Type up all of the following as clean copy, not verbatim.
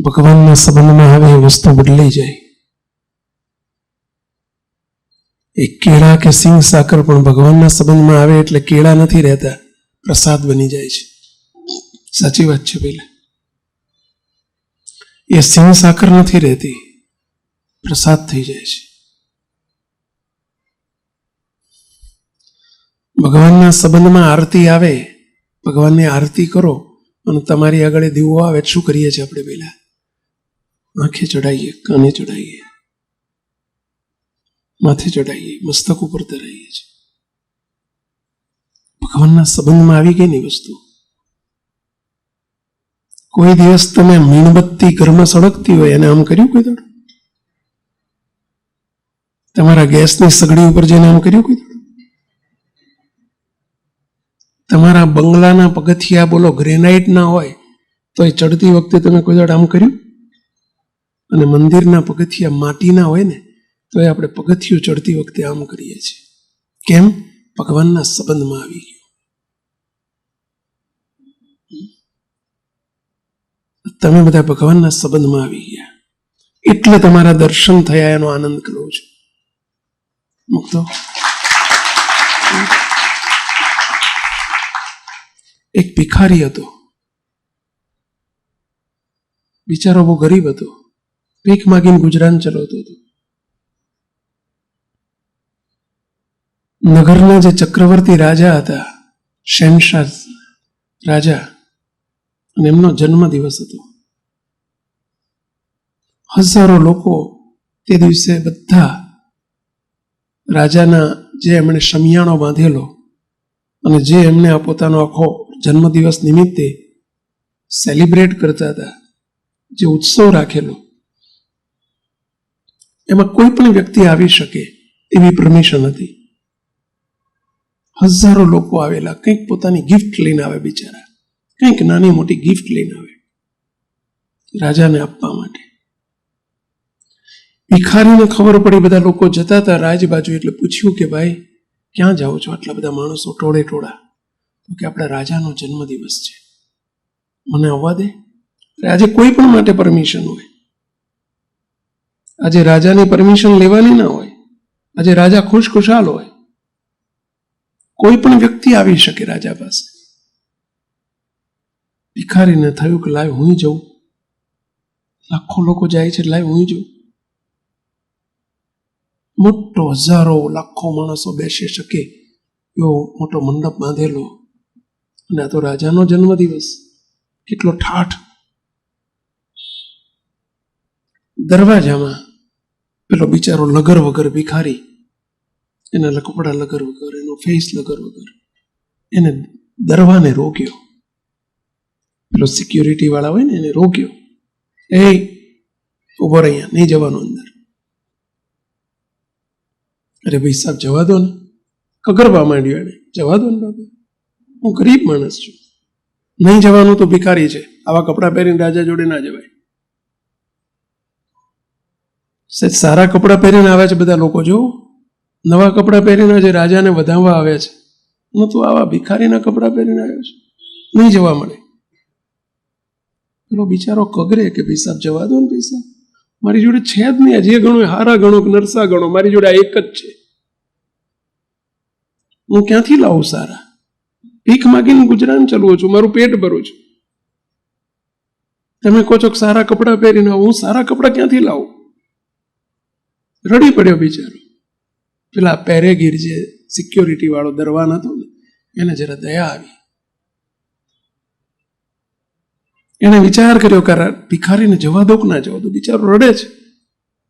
ભગવાનના સંબંધમાં આવે એ વસ્તુ બદલાઈ જાય. એ કેળા કે સિંગ સાકર પણ ભગવાનના સંબંધમાં આવે એટલે કેળા નથી રહેતા, પ્રસાદ બની જાય છે. સાચી વાત છે. પેલા એ સિંગ સાકર નથી રહેતી, પ્રસાદ થઈ જાય છે. ભગવાનના સંબંધમાં આરતી આવે, ભગવાનની આરતી કરો અને તમારી આગળ દીવો આવે, શું કરીએ છીએ આપણે? પેલા આંખે ચડાવીએ, કાને ચડાવીએ, માથે ચડાવીએ, મસ્તક ઉપર ધરાવીએ છીએ. ભગવાનના સંબંધમાં આવી ગઈ ને વસ્તુ. કોઈ દિવસ તમે મીણબત્તી ઘરમાં સળગતી હોય એને આમ કર્યું? કોઈ દાડો તમારા ગેસની સગડી ઉપર જઈને આમ કર્યું? કોઈ દાડો તમારા બંગલાના પગથિયા બોલો ગ્રેનાઇટ ના હોય તો એ ચડતી વખતે તમે કોઈ દાડો આમ કર્યું? અને મંદિરના પગથિયા માટીના હોય ને તો એ આપણે પગથિયું ચડતી વખતે આમ કરીએ છીએ. કેમ? ભગવાનના સંબંધમાં આવી ગયું. તમે બધા ભગવાનના સંબંધમાં આવી ગયા એટલે તમારા દર્શન થયા, એનો આનંદ કરો છો. મુક્તો એક ભિખારી હતો, બિચારો બહુ ગરીબ હતો, ભીખ માગીને ગુજરાન ચલાવતો હતો. નગરના જે ચક્રવર્તી રાજા હતા, શહેનશાહ રાજા, અને એમનો જન્મદિવસ હતો. હજારો લોકો તે દિવસે બધા રાજાના જે એમણે શમિયાણો બાંધેલો અને જે એમને આ પોતાનો આખો જન્મદિવસ નિમિત્તે સેલિબ્રેટ કરતા હતા, જે ઉત્સવ રાખેલો, એમાં કોઈ પણ વ્યક્તિ આવી શકે એવી પરમિશન હતી. હજારો લોકો આવેલા, કંઈક પોતાની ગિફ્ટ લઈને આવે, બિચારા કંઈક નાની મોટી ગિફ્ટ લઈને આવે રાજાને આપવા માટે. ભિખારીને ખબર પડી બધા લોકો જતા હતા રાજબાજુ, એટલે પૂછ્યું કે ભાઈ ક્યાં જાઓ છો? આટલા બધા માણસો ટોળે ટોળા. તો કે આપણા રાજાનો જન્મદિવસ છે, મને આવવા દે. આજે કોઈ પણ માટે પરમિશન હોય, આજે રાજાની પરમિશન લેવાની ના હોય. આજે રાજા ખુશખુશાલ હોય, કોઈ પણ વ્યક્તિ આવી શકે રાજા પાસે. ભિખારીને થયું કે લાવ હું જઉં, લાખો લોકો જાય છે, લાવ હું જઉં. મોટો હજારો લાખો માણસો બેસી શકે એવો મોટો મંડપ બાંધેલો, અને આ તો રાજાનો જન્મદિવસ. કેટલો ઠાઠ. દરવાજામાં પેલો બિચારો લગર વગર ભિખારી, એના કપડા લગર વગર, એનો ફેસ લગર વગર, એને દરવાને રોક્યો. પેલો સિક્યુરિટી વાળા હોય ને એને રોક્યો, એ ઉભો રહે, અહીંયા નહીં જવાનું અંદર. અરે ભાઈ સાહેબ જવા દો ને, કગરવા માંડ્યો એને, જવા દો ને બાબા, હું ગરીબ માણસ છું, નહીં જવાનું. તો ભિખારી છે, આવા કપડાં પહેરીને રાજા જોડે ના જવાય. સારા કપડાં પહેરીને આવે છે બધા લોકો, જો નવા કપડાં પહેરીને જે રાજાને વધાવવા આવે છે, હું તો આવા ભિખારીના કપડાં પહેરીને આવ્યો છું, નહીં જવા મળે. પેલો બિચારો કગરે કે ભાઈ સાહેબ જવા દો ને, ભાઈ સાહેબ મારી જોડે છે જ નહીં, જે ગણો હારા ગણો કે નરસા ગણો, મારી જોડે આ એક જ છે, હું ક્યાંથી લાવું સારા? ભીખ માગીને ગુજરાન ચલાવું છું, મારું પેટ ભરું છું. તમે કહો છો કે સારા કપડાં પહેરીને, હું સારા કપડાં ક્યાંથી લાવું? રડી પડ્યો બિચારો. પેલા પેરેગીર જે સિક્યોરિટી વાળો દરવાન હતો ને, એને જરા દયા આવી. એને વિચાર કર્યો કે ભિખારીને જવા દો કે ના જવા દો, બિચારો રડે છે.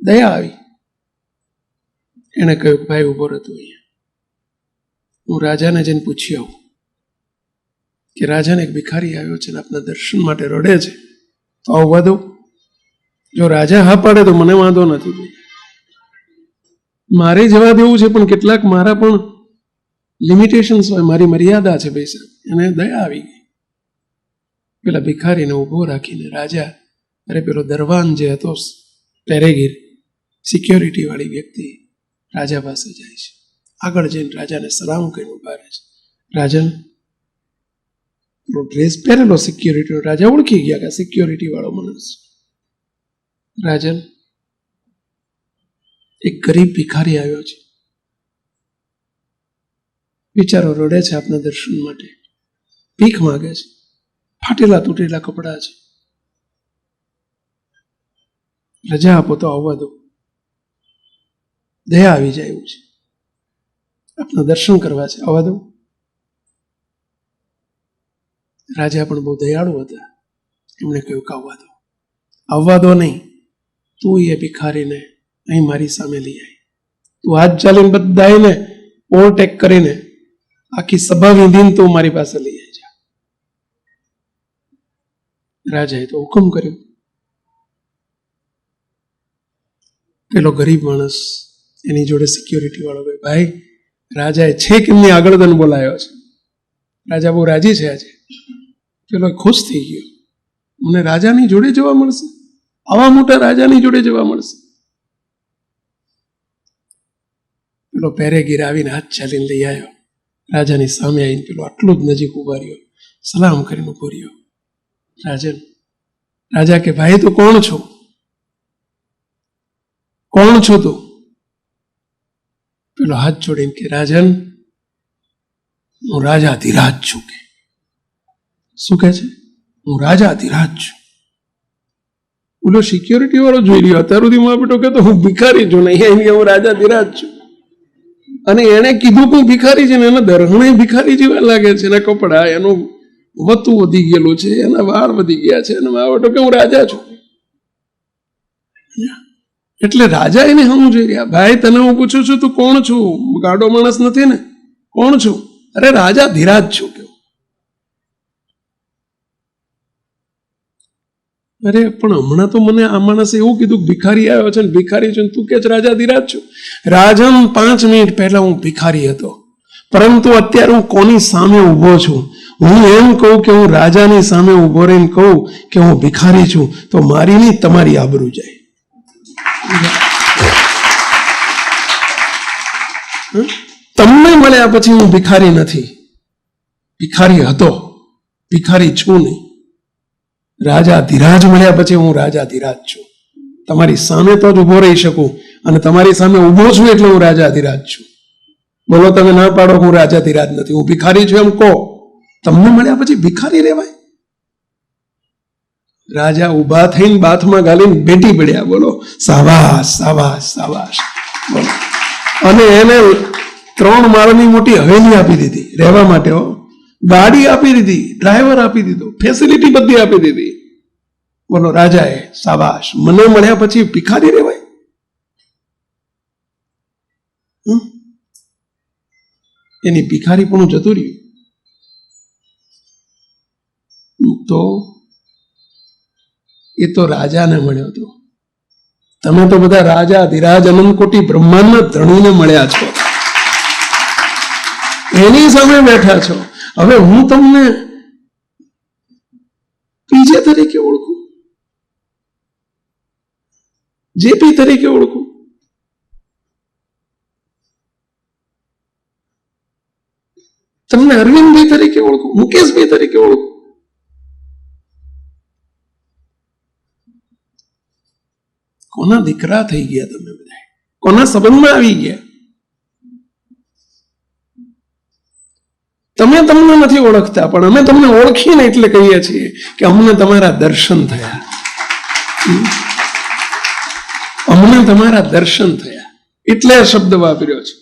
દયા આવી. એને કહ્યું ભાઈ ઉભો રહેતો, અહીંયા હું રાજાને જઈને પૂછી આવું કે રાજાને એક ભિખારી આવ્યો છે ને આપના દર્શન માટે રડે છે, તો આવવા દો. જો રાજા હા પાડે તો મને વાંધો નથી, મારે જવા દેવું છે, પણ કેટલાક મારા પણ લિમિટેશન્સ હોય, મારી મર્યાદા છે. ભાઈ સાહેબ, એને દયા આવી ગઈ. પેલા ભિખારીને ઊભો રાખીને રાજા, અરે પેલો દરવાન જે હતો પેરેગીર, સિક્યોરિટી વાળી વ્યક્તિ, રાજા પાસે જાય છે. આગળ જઈને રાજાને સલામ કરીને ઉભા રહે છે. રાજા ડ્રેસ પહેરેલો સિક્યોરિટી, રાજા ઓળખી ગયા કે સિક્યોરિટી વાળો માણસ. રાજન, એક ગરીબ ભિખારી આવ્યો છે, બિચારો રડે છે આપના દર્શન માટે, ભીખ માગે છે, ફાટેલા તૂટેલા કપડા છે, રજા આપો તો આવવા દો, દયા આવી જાય એવું છે, આપના દર્શન કરવા છે, આવવા દો. રાજા પણ બહુ દયાળુ હતા, એમણે કહ્યું કે આવવા દો. આવવા દો નહીં, તું એ ભિખારીને અહીં મારી સામે લઈ આવી, તું હાથ ચાલીને બધાને ઓવરટેક કરીને આખી સભા વિંધીને તું મારી પાસે લઈ આવી જા. રાજાએ તો હુકમ કર્યો. પેલો ગરીબ માણસ એની જોડે સિક્યોરિટી વાળો ભાઈ, રાજાએ છેક એમની આગળ તને બોલાયો છે, રાજા બહુ રાજી છે આજે. પેલો ખુશ થઈ ગયો, મને રાજાની જોડે જવા મળશે, આવા મોટા રાજાની જોડે જવા મળશે. પેલો પહેરેગીર આવીને હાથ ચાલીને લઈ આવ્યો, રાજાની સામે આવીને પેલો આટલું જ નજીક ઉભા રહ્યો, સલામ કરીને ઉભો રહ્યો. રાજન, રાજા કે ભાઈ તું કોણ છો? કોણ છો તું? પેલો હાથ જોડીને કે રાજન, હું રાજા ધીરાજ છું. કે શું કહે છે? હું રાજા ધીરાજ છું. બોલો સિક્યોરિટી વાળો જોઈ રહ્યો, અત્યાર સુધીમાં બેટો કે હું ભિખારી છું, નહીં હું રાજા ધીરાજ છું. અને એને કીધું કે હું ભિખારી છે ને એના દરહણે ભિખારી જેવા લાગે છે, એના કપડા, એનું વતું વધી ગયેલું છે, એના વાળ વધી ગયા છે, અને બેટો કે હું રાજા છું. એટલે રાજા એને હું જોઈ રહ્યા, ભાઈ તને હું પૂછું છું તું કોણ છું? ગાડો માણસ નથી ને, કોણ છું? અરે રાજા ધીરાજ છું. અરે પણ હમણાં તો મને આ માણસે એવું કીધું કે ભિખારી આવ્યો છે ને ભિખારી છે, તું કે રાજા ધીરાજ છું. રાજન, 5 મિનિટ પહેલા હું ભિખારી હતો, પરંતુ અત્યારે હું કોની સામે ઉભો છું? હું એમ કહું કે હું રાજાની સામે ઉભો રહીને કહું કે હું ભિખારી છું, તો મારી નહીં તમારી આબરૂ જાય. તમને મળ્યા પછી હું ભિખારી નથી, ભિખારી હતો, ભિખારી છું નહીં. રાજા ધીરાજ મળ્યા પછી હું રાજા ધીરાજ છું. તમારી સામે તો જ ઉભો રહી શકું, અને તમારી સામે ઉભો છું એટલે હું રાજા ધીરાજ છું. બોલો તમે ના પાડો હું રાજા ધીરાજ નથી, હું ભિખારી છું એમ કહો. તમને મળ્યા પછી ભિખારી રહેવાય? રાજા ઉભા થઈને બાથમાં ગાલીને બેટી પડ્યા. બોલો સાબાશ સાબાશ સાબાશ. બોલો. અને એને 3 માળની મોટી હવેલી આપી દીધી રહેવા માટે, ગાડી આપી દીધી, ડ્રાઈવર આપી દીધો, ફેસિલિટી બધી આપી દીધી. બોલો રાજાએ સાબાશ. મને મળ્યા પછી ભિખારી રહેવાય? એની ભિખારી પણ જતું રહ્યું. તો એ તો રાજાને મળ્યો હતો. તમે તો બધા રાજા ધીરાજ અનંતકોટી બ્રહ્માંડના ધણીને મળ્યા છો, એની સામે બેઠા છો. હવે હું તમને પીજે તરીકે ઓળખું, જેપી તરીકે ઓળખું, તમને અરવિંદભાઈ તરીકે ઓળખું, મુકેશભાઈ તરીકે ઓળખું? કોના દીકરા થઈ ગયા તમે બધા? કોના સંબંધમાં આવી ગયા? તમે તમને નથી ઓળખતા, પણ અમે તમને ઓળખીને એટલે કહીએ છીએ કે અમને તમારા દર્શન થયા, અમને તમારા દર્શન થયા, એટલે આ શબ્દ વાપર્યો છે.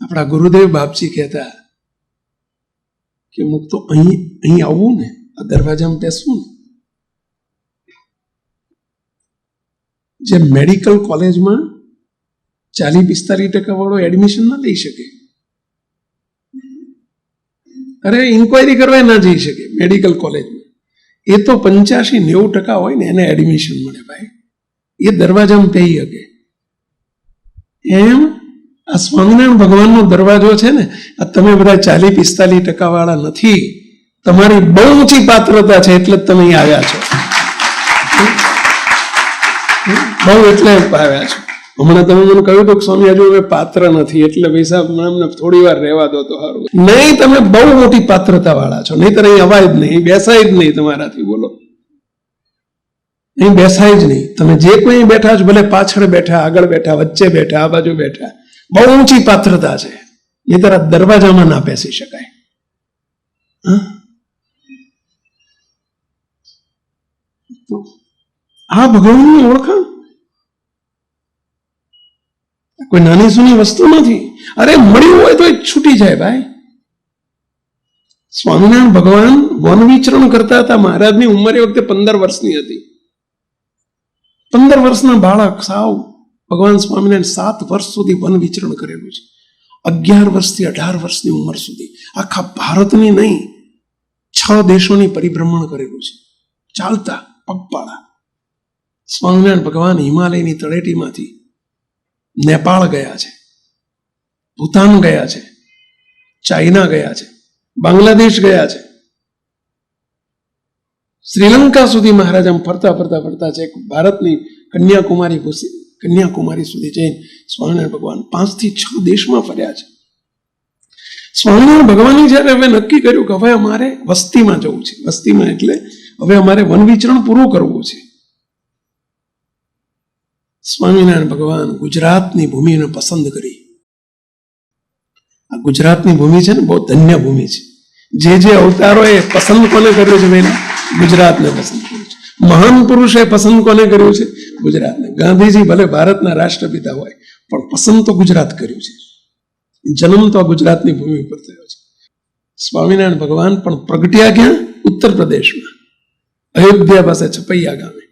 આપણા ગુરુદેવ બાપજી કહેતા કે મુક તો અહીં આવવું ને, આ દરવાજામાં બેસવું ને, જે મેડિકલ કોલેજમાં 40-45% વાળો એડમિશન ના લઈ શકે, અરે ઇન્ક્વાયરી કરવા ના જઈ શકે મેડિકલ કોલેજમાં, એ તો 85-90% હોય ને એને એડમિશન મળે. ભાઈ એ દરવાજામાં પેઈ શકે. એમ આ સ્વામિનારાયણ ભગવાનનો દરવાજો છે ને, આ તમે બધા 40-45% વાળા નથી, તમારી બહુ ઊંચી પાત્રતા છે એટલે જ તમે આવ્યા છો, બહુ એટલે આવ્યા છો. હમણાં તમે મને કહ્યું હતું કે સ્વામી હજુ હવે પાત્ર નથી, એટલે પૈસા અમને થોડી વાર રહેવા દો તો સારું. નહીં, તમે બહુ મોટી પાત્રતા વાળા છો, નહીં તો અહીં અવાય જ નહીં, બેસાય જ નહીં તમારાથી. બોલો, અહીં બેસાય જ નહીં. તમે જે કોઈ બેઠા છો, ભલે પાછળ બેઠા, આગળ બેઠા, વચ્ચે બેઠા, આ બાજુ બેઠા, બહુ ઊંચી પાત્રતા છે. નહીં તો દરવાજામાં ના બેસી શકાય. આ ભગવાનની ઓળખાણ કોઈ નાની સૂની વસ્તુ નથી. અરે મળ્યું હોય તો એ છૂટી જાય ભાઈ. સ્વામિનારાયણ ભગવાન વન વિચરણ કરતા હતા. મહારાજની ઉંમર એ વખતે 15 વર્ષની હતી. 15 વર્ષના બાળક સાવ ભગવાન સ્વામિનારાયણ 7 વર્ષ સુધી વન વિચરણ કરેલું છે. 11 વર્ષથી 18 વર્ષની ઉંમર સુધી આખા ભારતની નહીં, 6 દેશોની પરિભ્રમણ કરેલું છે. ચાલતા પગપાળા સ્વામિનારાયણ ભગવાન હિમાલયની તળેટીમાંથી નેપાળ ગયા છે, ભૂતાન ગયા છે, ચાઇના ગયા છે, બાંગ્લાદેશ ગયા છે, શ્રીલંકા સુધી મહારાજ આમ ફરતા ફરતા ફરતા છે. ભારતની કન્યાકુમારી સુધી જઈને સ્વામિનારાયણ ભગવાન 5 થી 6 દેશમાં ફર્યા છે. સ્વામિનારાયણ ભગવાને જયારે હવે નક્કી કર્યું કે હવે અમારે વસ્તીમાં જવું છે, વસ્તીમાં એટલે હવે અમારે વન વિચરણ પૂરું કરવું છે, સ્વામિનારાયણ ભગવાન ગુજરાતની ભૂમિને પસંદ કરી. આ ગુજરાતની ભૂમિ છે ને, બહુ ધન્ય ભૂમિ છે. જે અવતારો એ પસંદ કોને કર્યો છે? ભાઈ, ગુજરાતને પસંદ કર્યું છે. મહાન પુરુષે પસંદ કોને કર્યું છે? ગુજરાતને. ગાંધીજી ભલે ભારતના રાષ્ટ્રપિતા હોય, પણ પસંદ તો ગુજરાત કર્યું છે. જન્મ તો ગુજરાતની ભૂમિ ઉપર થયો છે. સ્વામિનારાયણ ભગવાન પણ પ્રગટ્યા ક્યાં? ઉત્તર પ્રદેશમાં, અયોધ્યા પાસે છપૈયા ગામે.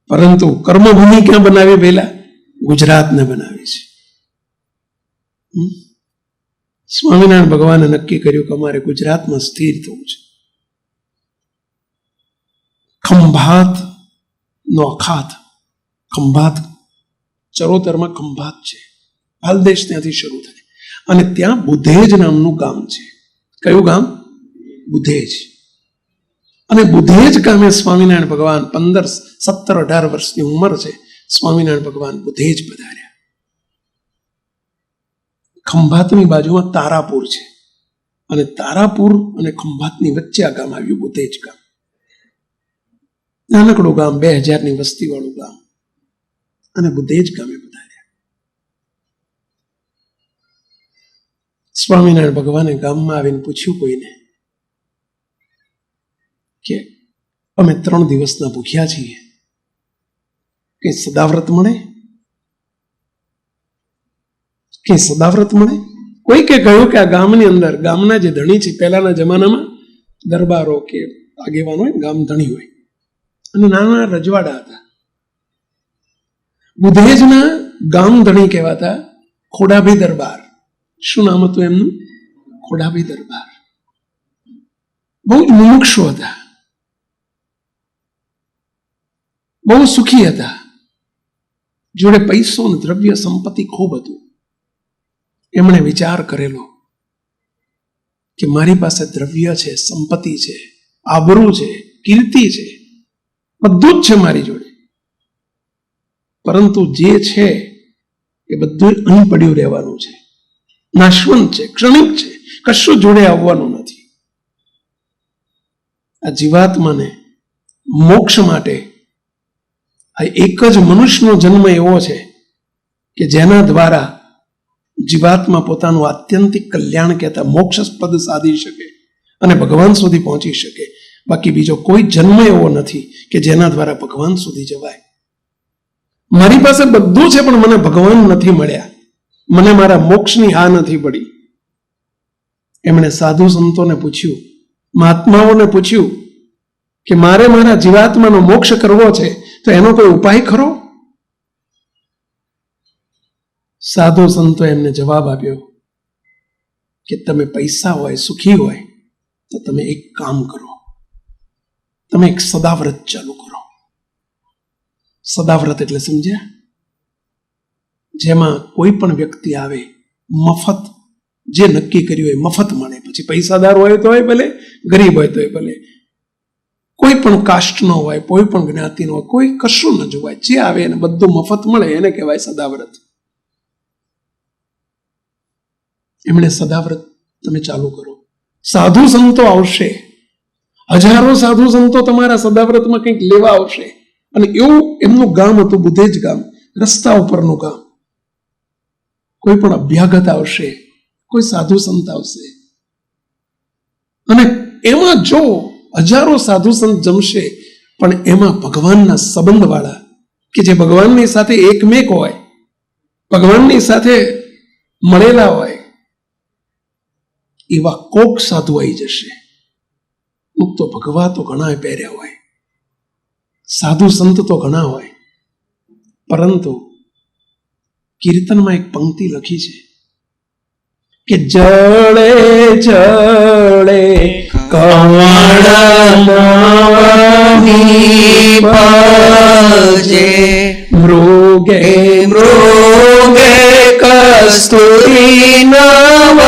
પરંતુ કર્મભૂમિ ક્યાં બનાવી? પહેલા ગુજરાતને બનાવી છે. સ્વામિનારાયણ ભગવાને નક્કી કર્યું કે અમારે ગુજરાતમાં સ્થિર થવું છે. ખંભાત નો અખાત, ખંભાત ચરોતરમાં ખંભાત છે, હાલદેશ ત્યાંથી શરૂ થાય, અને ત્યાં બુધેજ નામનું ગામ છે. કયું ગામ? બુધેજ. અને બુધેજ ગામે સ્વામિનારાયણ ભગવાન 15, 17, 18 વર્ષની ઉંમર છે. સ્વામિનારાયણ ભગવાન બુધેજ પધાર્યા. ખંભાતની બાજુમાં તારાપુર છે, અને તારાપુર અને ખંભાતની વચ્ચે આ ગામ આવ્યું, બુધેજ ગામ. નાનકડું ગામ, 2000ની વસ્તી વાળું ગામ, અને બુધેજ ગામે પધાર્યા. સ્વામિનારાયણ ભગવાને ગામમાં આવીને પૂછ્યું કોઈને કે અમે 3 દિવસના ભૂખ્યા છીએ, કે સદાવ્રત મળે? કે સદાવ્રત મળે? કોઈ કે કહ્યું કે આ ગામની અંદર ગામના જે ધણી છે, પહેલાના જમાનામાં દરબારો કે આગેવાનો હોય, ગામ ધણી હોય, અને નાના રજવાડા હતા. બુધેજના ગામ ધણી કહેવાતા ખોડાભી દરબાર. શું નામ હતું એમનું? ખોડાભી દરબાર. બહુ મુમુક્ષુ હતા, બહુ સુખી હતા, જોડે પૈસો ને દ્રવ્ય સંપત્તિ ખૂબ હતું. એમણે વિચાર કરેલો કે મારી પાસે દ્રવ્ય છે, સંપત્તિ છે, આબરૂ છે, કીર્તિ છે, બધું જ છે મારી જોડે, પરંતુ જે છે એ બધું અહીં પડ્યું રહેવાનું છે, નાશવંત છે, ક્ષણિક છે, કશું જોડે આવવાનું નથી. આ જીવાત્માને મોક્ષ માટે આ એક જ મનુષ્યનો જન્મ એવો છે કે જેના દ્વારા જીવાત્મા પોતાનું આત્યંતિક કલ્યાણ કહેતા મોક્ષ પદ સાધી શકે અને ભગવાન સુધી પહોંચી શકે. બાકી બીજો કોઈ જન્મ એવો નથી કે જેના દ્વારા ભગવાન સુધી જવાય. મારી પાસે બધું છે, પણ મને ભગવાન નથી મળ્યા, મને મારા મોક્ષની હા નથી પડી. એમણે સાધુ સંતોને પૂછ્યું, મહાત્માઓને પૂછ્યું કે મારે મારા જીવાત્માનો મોક્ષ કરવો છે, તો એનો કોઈ ઉપાય ખરો? સાધુ સંતો એમને જવાબ આપ્યો કે તમે પૈસા હોય, સુખી હોય, તો તમે એક કામ કરો, તમે એક સદાવ્રત ચાલુ કરો. સદાવ્રત એટલે સમજ્યા? જેમાં કોઈ પણ વ્યક્તિ આવે, મફત જે નક્કી કર્યું હોય મફત મળે. પછી પૈસાદાર હોય તો હોય ભલે, ગરીબ હોય તો ભલે, કોઈ પણ કાસ્ટનો હોય, કોઈ પણ જ્ઞાતિનો હોય, કોઈ કશું ન જોવાય, જે આવે એને બધું મફત મળે એને કહેવાય સદાવ્રત. એમણે સદાવ્રત તમે ચાલુ કરો. સાધુ સંતો આવશે, હજારો સાધુ સંતો તમારા સદાવ્રતમાં કંઈક લેવા આવશે. અને એવું એમનું ગામ હતું, બુધેજ ગામ, રસ્તા ઉપરનું ગામ. કોઈ પણ અભ્યાગત આવશે, કોઈ સાધુ સંત આવશે, અને એમાં જો હજારો સાધુ સંત જમશે, પણ એમાં ભગવાનના સંબંધ વાળા, કે જે ભગવાનની સાથે એકમેક હોય, ભગવાનની સાથે મળેલા હોય, એવા કોક સાધુ આવી જશે. તો ભગવા તો ઘણા પહેર્યા હોય, સાધુ સંત તો ઘણા હોય, પરંતુ કીર્તનમાં એક પંક્તિ લખી છે કે જળે જળે કમળની મૃગે મૃગે કસ્તુરી નવ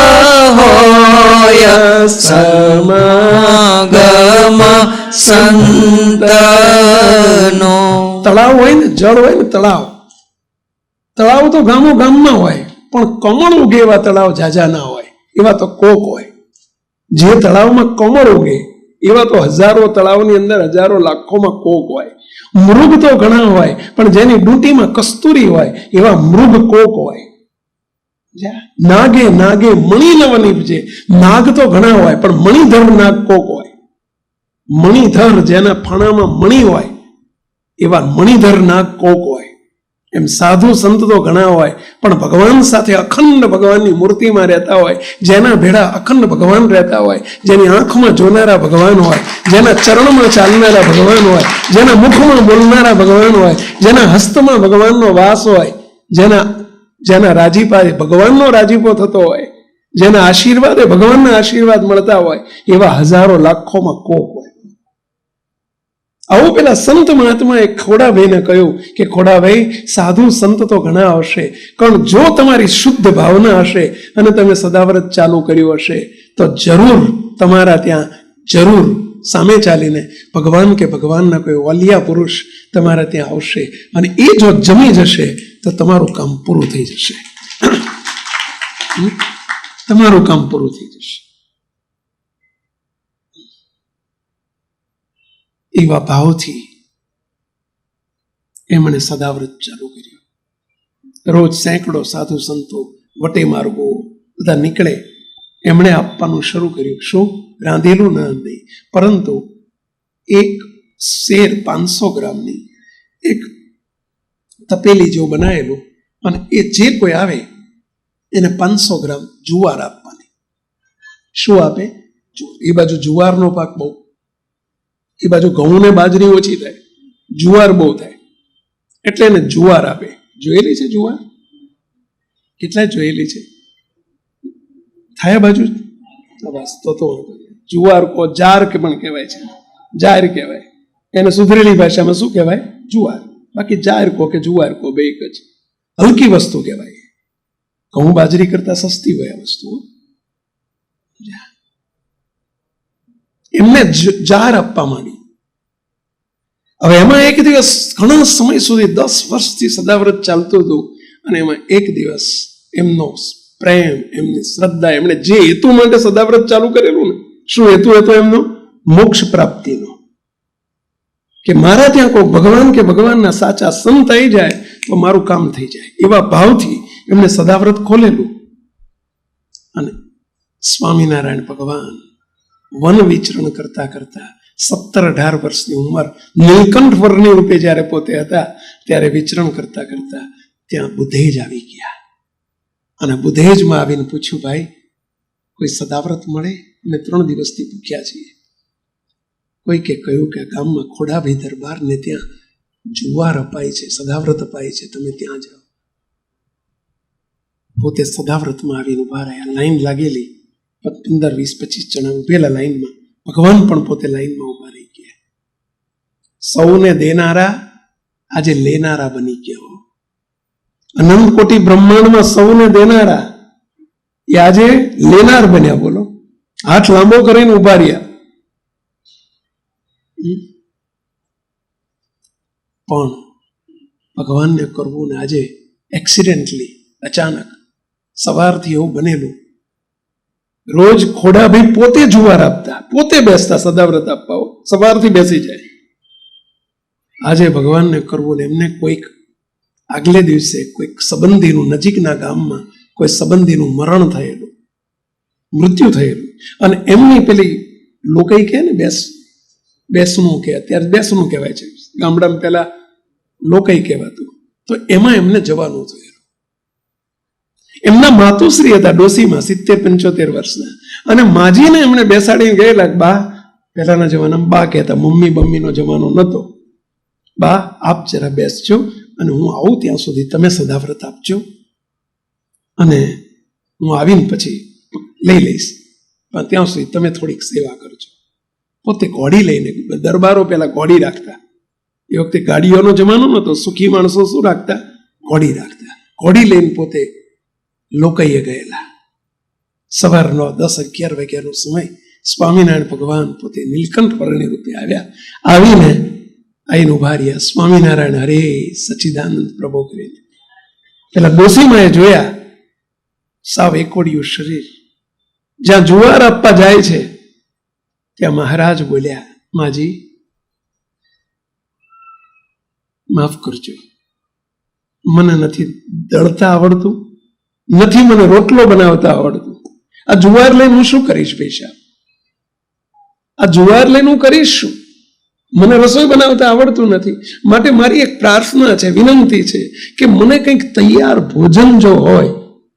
હોય સમાગમ સંતનો. તળાવ હોય ને, જળ હોય ને, તળાવ તો ગામો ગામમાં હોય, પણ કમળ ઉગે એવા તળાવ ઝાઝા ના હોય, એવા તો કોક હોય. જે તળાવમાં કમળ ઉગે એવા તો હજારો તળાવની અંદર હજારો લાખોમાં કોક હોય. મૃગ તો ઘણા હોય, પણ જેની ડૂંટીમાં કસ્તુરી હોય એવા મૃગ કોક હોય. નાગે નાગે મણી નવ નીપજે, નાગ તો ઘણા હોય, પણ મણિધર નાગ કોક હોય. મણિધર, જેના ફણામાં મણી હોય એવા મણિધર નાગ કોક હોય. એમ સાધુ સંત તો ઘણા હોય, પણ ભગવાન સાથે અખંડ ભગવાનની મૂર્તિમાં રહેતા હોય, જેના ભેડા અખંડ ભગવાન રહેતા હોય, જેની આંખમાં જોનારા ભગવાન હોય, જેના ચરણમાં ચાલનારા ભગવાન હોય, જેના મુખમાં બોલનારા ભગવાન હોય, જેના હસ્તમાં ભગવાનનો વાસ હોય, જેના રાજીપાએ ભગવાનનો રાજીપો થતો હોય, જેના આશીર્વાદે ભગવાનના આશીર્વાદ મળતા હોય, એવા હજારો લાખોમાં કોક હોય. આવું પેલા સંત મહાત્માએ ખોડાભાઈને કહ્યું કે ખોડાભાઈ, સાધુ સંત તો ઘણા આવશે, પણ જો તમારી શુદ્ધ ભાવના હશે અને તમે સદાવ્રત ચાલુ કર્યું હશે તો જરૂર તમારા ત્યાં જરૂર સામે ચાલીને ભગવાન કે ભગવાનના કોઈ વાલિયા પુરુષ તમારા ત્યાં આવશે, અને એ જો જમી જશે તો તમારું કામ પૂરું થઈ જશે. તમારું કામ પૂરું થઈ જશે. એવા ભાવથી એમણે સદાવ્રત ચાલુ કર્યું. રોજ સેંકડો સાધુ સંતો, વટે માર્ગો બધા નીકળે, એમણે આપવાનું શરૂ કર્યું. શું? રાંધેલું નહીં, પરંતુ એક શેર 500 ગ્રામની એક તપેલી જેવું બનાવેલું, અને એ જે કોઈ આવે એને 500 ગ્રામ જુવાર આપવાની. શું આપે? એ બાજુ જુવારનો પાક બહુ, એ બાજુ ઘઉં ને બાજરી ઓછી થાય, જુવાર બહુ થાય, એટલે એને જુવાર આપે. જોયેલી છે જુવાર? કેટલા જોયેલી છે? થાય બાજુ? બસ તો જુવાર કો જાર કે પણ કહેવાય છે, જાર કહેવાય એને. સુધરેલી ભાષામાં શું કહેવાય? જુવાર. બાકી જાર કો કે જુવાર કો બે એક જ. હલકી વસ્તુ કહેવાય, ઘઉં બાજરી કરતા સસ્તી હોય આ વસ્તુ. એમને જાર આપવા માંડી. હવે એમાં એક દિવસ, ઘણા સમય સુધી 10 વર્ષથી સદાવ્રત ચાલતું હતું, અને એમાં એક દિવસ એમનો પ્રેમ, એમની શ્રદ્ધા, એમણે જે હેતુ માટે સદાવ્રત ચાલુ કરેલું ને, શું હેતુ હતો એમનો? મોક્ષ પ્રાપ્તિનો. કે મારા ત્યાં કોઈ ભગવાન કે ભગવાનના સાચા સંત આવી જાય તો મારું કામ થઈ જાય, એવા ભાવથી એમણે સદાવ્રત ખોલેલું. અને સ્વામિનારાયણ ભગવાન વન વિચરણ કરતા કરતા 17-18 વર્ષની ઉંમર, નીલકંઠ વર્ણિ રૂપે જ્યારે પોતે હતા, ત્યારે વિચરણ કરતા કરતા ત્યાં બુધેજ આવી ગયા. અને બુધેજમાં આવીને પૂછ્યું, ભાઈ કોઈ સદાવ્રત મળે? અમે 3 દિવસથી ભૂખ્યા છીએ. કોઈ કે કહ્યું કે ગામમાં ખોડાભાઈ દરબાર ને ત્યાં જુવાર અપાય છે, સદાવ્રત અપાય છે, તમે ત્યાં જાઓ. પોતે સદાવ્રતમાં આવીને ઉભા રહ્યા. લાઈન લાગેલી, 15, 20, 25 જણા ઉભેલા લાઈનમાં. ભગવાન પણ પોતે લાઈનમાં ઉભા રહી ગયા. સૌને દેનારા આજે લેનારા બની ગયા. અનંત કોટી બ્રહ્માંડમાં સૌને દેનારા એ આજે લેનાર બન્યા. બોલો, હાથ લાંબો કરીને ઉભા રહ્યા. પણ ભગવાનને કરવું ને આજે એક્સિડેન્ટલી અચાનક સવારથી એવું બનેલું. રોજ ખોડાભાઈ પોતે જુવાર આપતા, પોતે બેસતા, સદાવ્રત આપવાઓ સવારથી બેસી જાય. આજે ભગવાનને કરવું ને એમને કોઈક આગલે દિવસે કોઈક સંબંધીનું, નજીકના ગામમાં કોઈ સંબંધીનું મરણ થયેલું, મૃત્યુ થયેલું, અને એમની પેલી લોકઈ કહે ને બેસણું કે અત્યારે બેસણું કહેવાય છે, ગામડામાં પેલા લોકઈ કહેવાતું, તો એમાં એમને જવાનું થયેલું. એમના માતુશ્રી હતા ડોસીમાં 70-75 વર્ષના, અને માજીને એમણે બેસાડીને ગયેલા. બા, પહેલાના જમાનામાં બા કહેતા, મમ્મી બમ્મીનો જમાનો નહોતો. બા, આપ જરા બેસજો અને હું આવું ત્યાં સુધી તમે સદાવ્રત આપજો, અને હું આવીને પછી લઈ લઈશ, પણ ત્યાં સુધી તમે થોડીક સેવા કરજો. પોતે ઘોડી લઈને, દરબારો પેલા ઘોડી રાખતા, એ વખતે ગાડીઓનો જમાનો નહોતો, સુખી માણસો શું રાખતા? ઘોડી રાખતા. ઘોડી લઈને પોતે લોકઈએ ગયેલા. સવારનો 10-11 વાગ્યાનો સમય. સ્વામિનારાયણ ભગવાન પોતે નીલકંઠ વર્ણી રૂપે આવ્યા. આવીને ઉભા રહ્યા. સ્વામિનારાયણ હરે સચ્ચિદાનંદ પ્રભો કરીને પેલા ડોસીમાએ જોયા, સાવ એકોડિયું શરીર. જ્યાં જુવાર આપવા જાય છે ત્યાં મહારાજ બોલ્યા, માજી માફ કરજો, મને નથી દળતા આવડતું, નથી મને રોટલો બનાવતા આવડતું. આ જુવાર લઈને હું શું કરીશ પૈસા? આ જુવાર લઈને હું કરીશ શું? મને રસોઈ બનાવતા આવડતું નથી. માટે મારી એક પ્રાર્થના છે, વિનંતી છે કે મને કંઈક તૈયાર ભોજન જો હોય,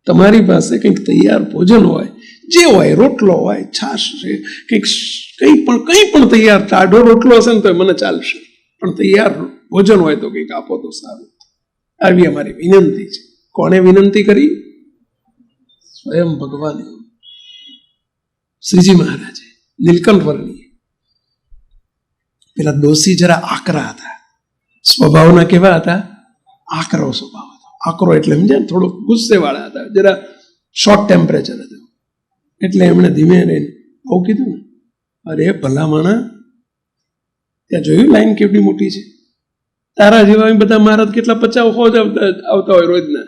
તમારી પાસે કંઈક તૈયાર ભોજન હોય, જે હોય, રોટલો હોય, છાશ છે, કંઈ પણ તૈયાર, ટાઢો રોટલો હશે ને તો મને ચાલશે, પણ તૈયાર ભોજન હોય તો કંઈક આપો તો સારું. આવી અમારી વિનંતી છે. કોણે વિનંતી કરી? સ્વયં ભગવાને, શ્રીજી મહારાજે, નીલકંઠ વર્ણીએ. પેલા દોષી જરા આકરા હતા, સ્વભાવના કેવા હતા? આકરો સ્વભાવ હતો. આકરો એટલે સમજે ને, થોડુંક ગુસ્સે વાળા હતા, જરા શોર્ટ ટેમ્પરેચર હતું. એટલે એમણે ધીમે રહીને આવું કીધું ને, અરે ભલા માણા, ત્યાં જોયું લાઈન કેવડી મોટી છે? તારા જેવા બધા મહારાજ કેટલા 50 આવતા હોય રોજના.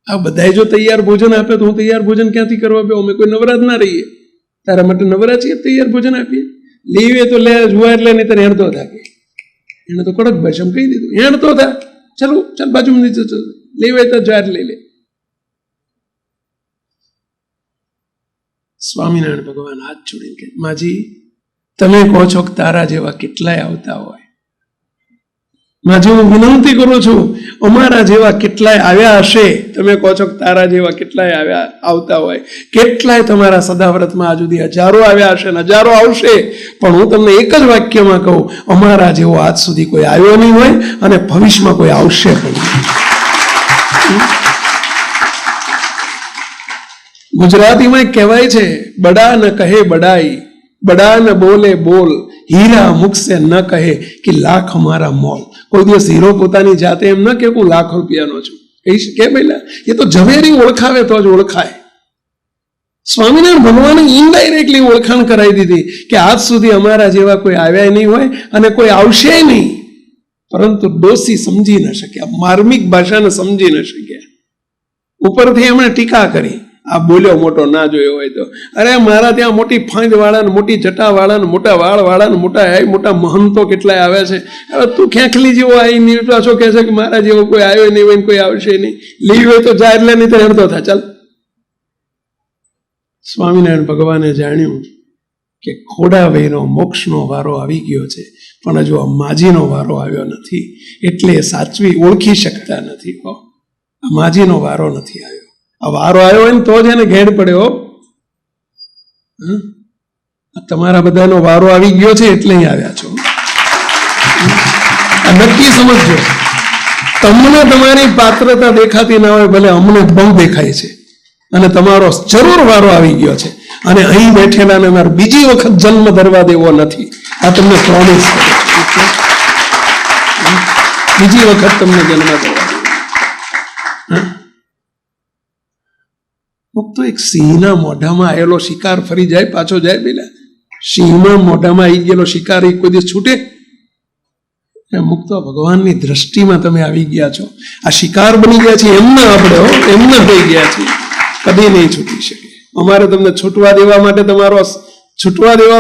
આ બધા જો તૈયાર ભોજન આપે તો હું તૈયાર ભોજન ક્યાંથી કરવા આપ્યો? અમે કોઈ નવરાજ ના રહીએ, તારા માટે નવરા છીએ, તૈયાર ભોજન આપીએ. લેવે તો લે, જુવાર લે, નહીં તને હેણતો થાય. એને તો કડક ભાષામાં કહી દીધું, હેણતો થા, ચાલ બાજુ નીચે લેવે તો જુવાર લઈ લે. સ્વામિનારાયણ ભગવાન હાથ જોડીને કે, માજી તમે કહો છો કે તારા જેવા કેટલાય આવતા હોય, માજી હું વિનંતી કરું છું, અમારા જેવા કેટલાય આવ્યા હશે. તમે કહો છો કે તારા જેવા કેટલાય આવતા હોય, કેટલાય તમારા સદાવ્રતમાં આ સુધી હજારો આવ્યા હશે, હજારો આવશે, પણ હું તમને એક જ વાક્યમાં કહું, અમારા જેવો આજ સુધી કોઈ આવ્યો નહીં હોય અને ભવિષ્યમાં કોઈ આવશે પણ. ગુજરાતીમાં કહેવાય છે, બડા ન કહે બડાઈ, બડા ન બોલે બોલ, હીરા મુખ સે ન કહે કે લાખ અમારા મોલ. કોઈ દિવસ હીરો પોતાની જાતે એમ ન કે હું લાખ રૂપિયાનો છું, કહીશ કે પહેલા એ તો ઝવેરી ઓળખાવે તો જ ઓળખાય. સ્વામિનારાયણ ભગવાને ઇનડાયરેક્ટલી ઓળખાણ કરાવી દીધી કે આજ સુધી અમારા જેવા કોઈ આવ્યા નહીં હોય અને કોઈ આવશે નહીં. પરંતુ ડોસી સમજી ન શક્યા, માર્મિક ભાષાને સમજી ન શક્યા. ઉપરથી એમણે ટીકા કરી, આ બોલ્યો મોટો ના જોયો હોય તો, અરે મારા ત્યાં મોટી ફાંદ વાળા ને મોટી જટા વાળા ને મોટા વાળ વાળા ને મોટા મહંતો કેટલાય આવ્યા છે. હવે તું ખેંખલી જેવો આવી પાછો કહે છે કે મારા જેવો કોઈ આવ્યો નહીં હોય, કોઈ આવશે નહીં. લીવ હોય તો જા, એટલે નહીં તો હેણતો થાય, ચાલ. સ્વામિનારાયણ ભગવાને જાણ્યું કે ખોડાભાઈનો મોક્ષનો વારો આવી ગયો છે, પણ હજુ આ માજીનો વારો આવ્યો નથી, એટલે સાચવી ઓળખી શકતા નથી. માજીનો વારો નથી આવ્યો. આ વારો આવ્યો હોય ને તો જ એને ઘેડ પડ્યો. તમારા બધાનો વારો આવી ગયો છે એટલે અહીં આવ્યા છો. નક્કી સમજજો, તમને તમારી પાત્રતા દેખાતી ના હોય, ભલે અમને બહુ દેખાય છે, અને તમારો જરૂર વારો આવી ગયો છે, અને અહીં બેઠેલાને મારે બીજી વખત જન્મ ધરવા દેવો નથી. આ તમને પ્રોમિસ કરું, બીજી વખત તમને જન્મ ધરવા દેવો. તો એક સિંહના મોઢામાં આવેલો શિકાર ફરી જાય, પાછો જાય. પેલા સિંહના મોઢામાં આવી ગયેલો શિકાર એ કોઈ દિવસ છૂટે? અમુક તો ભગવાનની દ્રષ્ટિમાં તમે આવી ગયા છો. આ શિકાર બની ગયા છે એમના આપણે એમના થઈ ગયા છે, કદી નહીં છૂટી શકે. અમારે તમને છૂટવા દેવા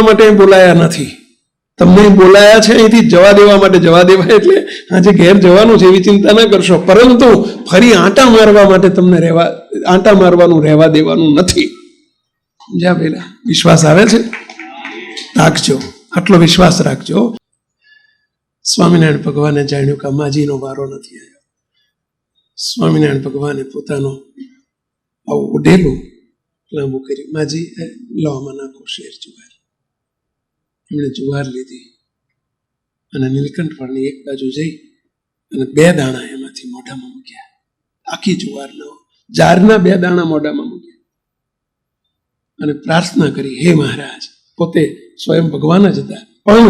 માટે બોલાયા નથી, તમને બોલાયા છે અહીંથી જવા દેવા માટે. જવા દેવા એટલે આજે ઘેર જવાનું છે એવી ચિંતા ના કરશો, પરંતુ ફરી આંટા મારવા માટે તમને આંટા મારવાનું રહેવા દેવાનું નથી. જ્યાં પેલા વિશ્વાસ આવે છે રાખજો, આટલો વિશ્વાસ રાખજો. સ્વામિનારાયણ ભગવાને જાણ્યું કે માજીનો વારો નથી આવ્યો. સ્વામિનારાયણ ભગવાને પોતાનું આવું ઓઢેલું લાંબુ કર્યું. માજી લાવવામાં નાખો શેર જુવાર. એમણે જુવાર લીધી અને નીલકંઠ વળની એક બાજુ જઈ અને 2 દાણા એમાંથી મોઢામાં મૂક્યા. આખી જુવારના જારના 2 દાણા મોઢામાં મૂક્યા અને પ્રાર્થના કરી, હે મહારાજ. પોતે સ્વયં ભગવાન જ હતા, પણ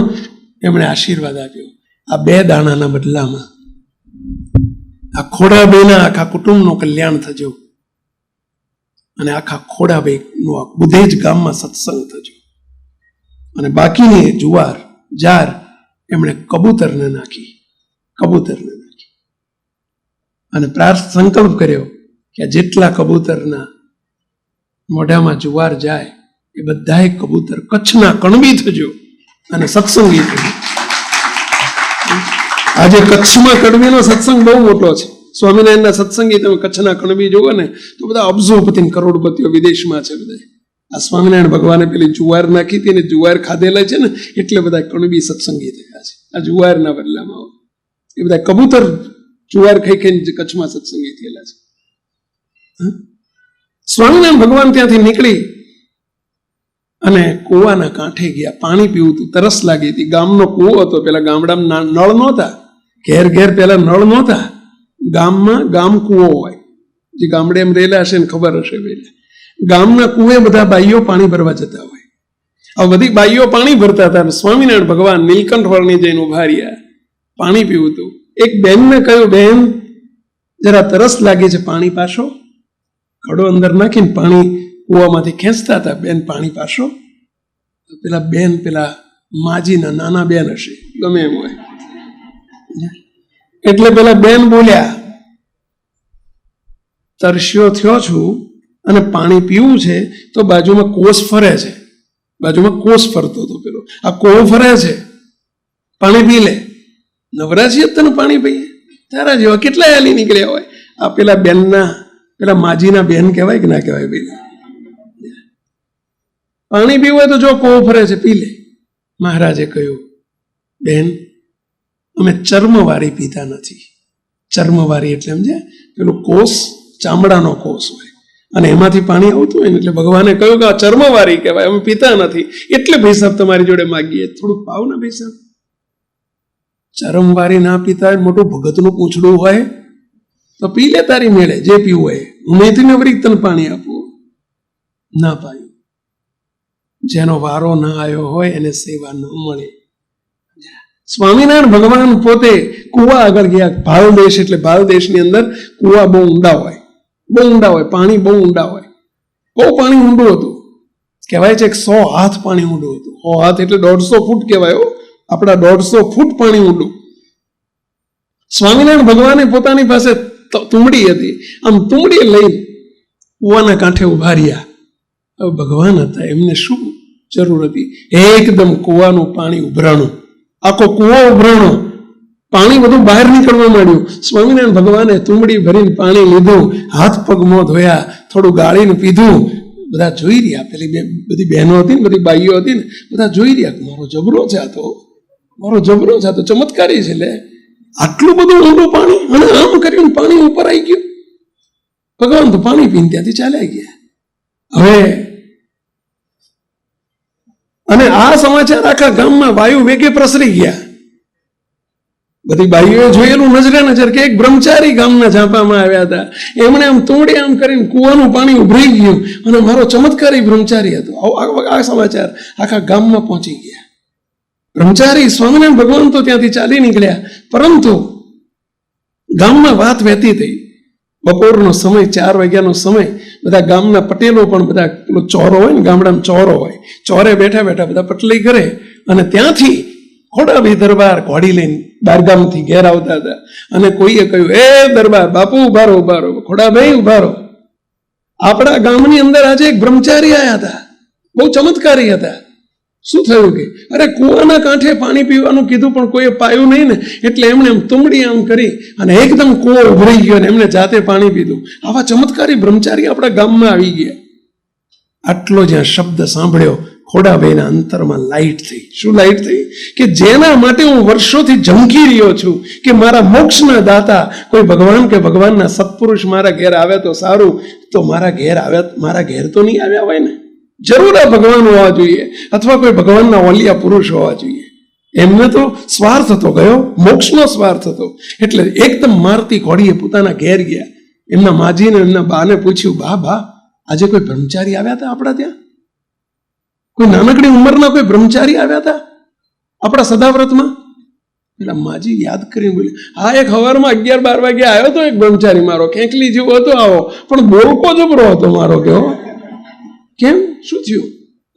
એમણે આશીર્વાદ આપ્યો, આ 2 દાણાના બદલામાં આ ખોડાબેના આખા કુટુંબનું કલ્યાણ થજો અને આખા ખોડાબેનું આ બુધેજ ગામમાં સત્સંગ થજો. અને બાકીની જુવાર જાર એમણે કબૂતરને નાખી અને સંકલ્પ કર્યો કે જેટલા કબૂતરના મોઢામાં જુવાર જાય એ બધાએ કબૂતર કચ્છના કણબી થજો અને સત્સંગી થજો. આજે કચ્છમાં કણબીનો સત્સંગ બહુ મોટો છે. સ્વામિનારાયણના સત્સંગી તમે કચ્છના કણબી જુઓ ને તો બધા અબજોપતિ કરોડપતિઓ વિદેશમાં છે. બધા આ સ્વામિનારાયણ ભગવાને પેલી જુવાર નાખી હતી ને જુવાર ખાધેલા છે ને એટલે બધા કણબી સત્સંગી થયા છે. આ જુવારના બદલામાં એ બધા કબૂતર જુવાર ખાઈ ખાઈને કચ્છમાં સત્સંગી થયેલા છે. સ્વામિનારાયણ ભગવાન ત્યાંથી નીકળી અને કૂવાના કાંઠે ગયા. પાણી પીવું હતું, તરસ લાગી હતી. ગામનો કૂવો હતો, પેલા ગામડામાં નળ નહોતા, ઘેર ઘેર પેલા નળ નહોતા. ગામમાં ગામ કૂવો હોય, જે ગામડે એમ રહેલા હશે ને ખબર હશે. પેલા ગામના કૂવે બધા બાઈઓ પાણી ભરવા જતા હોય. આ બધી બાઈઓ પાણી ભરતા હતા. સ્વામિનારાયણ ભગવાન નીલકંઠ વળની જઈને ઉભા રહ્યા, પાણી પીવું હતું. એક બેનને કહ્યું, બેન જરા તરસ લાગે છે, પાણી પાશો. ઘડો અંદર નાખીને પાણી કૂવામાંથી ખેંચતા હતા. બેન પાણી પાશો. પેલા બેન પેલા માજીના નાના બેન હશે, ગમે એમ હોય, એટલે પેલા બેન બોલ્યા, તરસ્યો થયો છું અને પાણી પીવું છે તો બાજુમાં કોસ ફરે છે. બાજુમાં કોસ ફરતો હતો પેલો, આ કોવો ફરે છે, પાણી પી લે. નવરાજી તને પાણી પીએ? તારા જેવા કેટલા હાલી નીકળ્યા હોય. આ પેલા બેનના પેલા માજીના બેન કહેવાય કે ના કહેવાય? પેલા પાણી પીવું હોય તો જો કોવો ફરે છે, પી લે. મહારાજે કહ્યું, બેન અમે ચર્મવાળી પીતા નથી. ચર્મવાળી એટલે સમજે પેલું કોષ, ચામડાનો કોષ હોય અને એમાંથી પાણી આવતું હોય ને, એટલે ભગવાને કહ્યું કે આ ચર્મવાળી કહેવાય, અમે પીતા નથી. એટલે ભાઈ સાહેબ તમારી જોડે માગીએ, થોડુંક પાવ ને ભાઈ સાહેબ. ચરમવાળી ના પીતા હોય, મોટું ભગતનું પૂંછડું હોય તો પી લે, તારી મેળે જે પીવું હોય. હું અહીંથી નવરી તને પાણી આપું. ના પાયું. જેનો વારો ના આવ્યો હોય એને સેવા ન મળે. સ્વામિનારાયણ ભગવાન પોતે કુવા આગળ ગયા. ભાલ દેશ એટલે ભાલ દેશની અંદર કુવા બહુ ઊંડા હોય, પાણી બહુ ઊંડા હોય. બહુ પાણી ઊંડું હતું. કહેવાય છે કે 100 હાથ પાણી ઊંડું હતું. 100 હાથ એટલે 150 ફૂટ કહેવાય. આપણા 150 ફૂટ પાણી ઊંડું. સ્વામિનારાયણ ભગવાને પોતાની પાસે તુંબડી હતી. આમ તુંબડી લઈ કુવાના કાંઠે ઉભા રહ્યા. હવે ભગવાન હતા, એમને શું જરૂર હતી? એકદમ કુવાનું પાણી ઉભરાણું, આખો કુવો ઉભરાણો, પાણી બધું બહાર નીકળવા માંડ્યું. સ્વામિનારાયણ ભગવાને તુંબડી ભરીને પાણી લીધું, હાથ પગ મોં ધોયા, થોડું ગાળીને પીધું. બધા જોઈ રહ્યા, પેલી બધી બહેનો હતી ને, બધી બાઈઓ હતી ને, બધા જોઈ રહ્યા, મારો જબરો છે આ તો, મારો જબરો છે આ તો, ચમત્કારી છે. લે આટલું બધું ઊંડું પાણી, અને આમ કર્યું પાણી ઉપર આવી ગયું. ભગવાન તો પાણી પીને ત્યાંથી ચાલ્યા ગયા. હવે અને આ સમાચાર આખા ગામમાં વાયુ વેગે પ્રસરી ગયા. બધી બાઈઓએ જોયેલું નજરે નજર કે એક બ્રહ્મચારી ગામના ઝાંપામાં આવ્યા હતા. એમણે આમ તુંબડી આમ કરીને કુવાનું પાણી ઉભરાઈ ગયું અને મારો ચમત્કારી બ્રહ્મચારી હતો. આ સમાચાર આખા ગામમાં પહોંચી ગયા. બ્રહ્મચારી સ્વામિનારાયણ ભગવાન તો ત્યાંથી ચાલી નીકળ્યા, પરંતુ ગામમાં વાત વહેતી થઈ. બપોરનો સમય, 4 વાગ્યાનો સમય. બધા ગામના પટેલો પણ બધા પેલો ચોરો હોય ને, ગામડામાં ચોરો હોય, ચોરે બેઠા બેઠા બધા પટલી કરે અને ત્યાંથી ખોડાભાઈ દરબાર ઘોડી લઈને બારગામથી ઘેર આવતા હતા અને કોઈએ કહ્યું, એ દરબાર બાપુ ઉભા રહો, ઉભા રહો, ખોડાભાઈ ઉભા રહો. આપણા ગામની અંદર આજે એક બ્રહ્મચારી આવ્યા હતા, બહુ ચમત્કારી હતા. શું થયું કે અરે કુવાના કાંઠે પાણી પીવાનું કીધું પણ કોઈએ પાયું નહીં ને, એટલે એમણે એમ તુંબડી આમ કરી અને એકદમ કૂવો ઉભરાઈ ગયો ને એમને જાતે પાણી પીધું. આવા ચમત્કારી બ્રહ્મચારી આપણા ગામમાં આવી ગયા. આટલો જ્યાં શબ્દ સાંભળ્યો, ખોડાભાઈના અંતરમાં લાઈટ થઈ. શું લાઈટ થઈ? કે જેના માટે હું વર્ષોથી ઝંખી રહ્યો છું કે મારા મોક્ષના દાતા કોઈ ભગવાન કે ભગવાનના સત્પુરુષ મારા ઘેર આવે તો સારું, તો મારા ઘેર તો નહીં આવ્યા હોય ને. જરૂર આ ભગવાન હોવા જોઈએ અથવા કોઈ ભગવાનના ઓલિયા પુરુષ હોવા જોઈએ. એમને તો સ્વાર્થ હતો ગયો, મોક્ષનો સ્વાર્થ હતો. એટલે એકદમ મારતી ઘોડીએ પોતાના ઘેર ગયા. એમના માજીને એમના બાને પૂછ્યું, બા આજે કોઈ બ્રહ્મચારી આવ્યા હતા આપણા ત્યાં? કોઈ નાનકડી ઉંમરના કોઈ બ્રહ્મચારી આવ્યા હતા આપણા સદાવ્રતમાં? પેલા માજી યાદ કરીને બોલે, હા એક સવારમાં 11-12 વાગે આવ્યો તો એક બ્રહ્મચારી, મારો ખેંકલી જેવો હતો આવો, પણ બોલકો જબરો હતો મારો. કેવો? કેમ? શું થયું?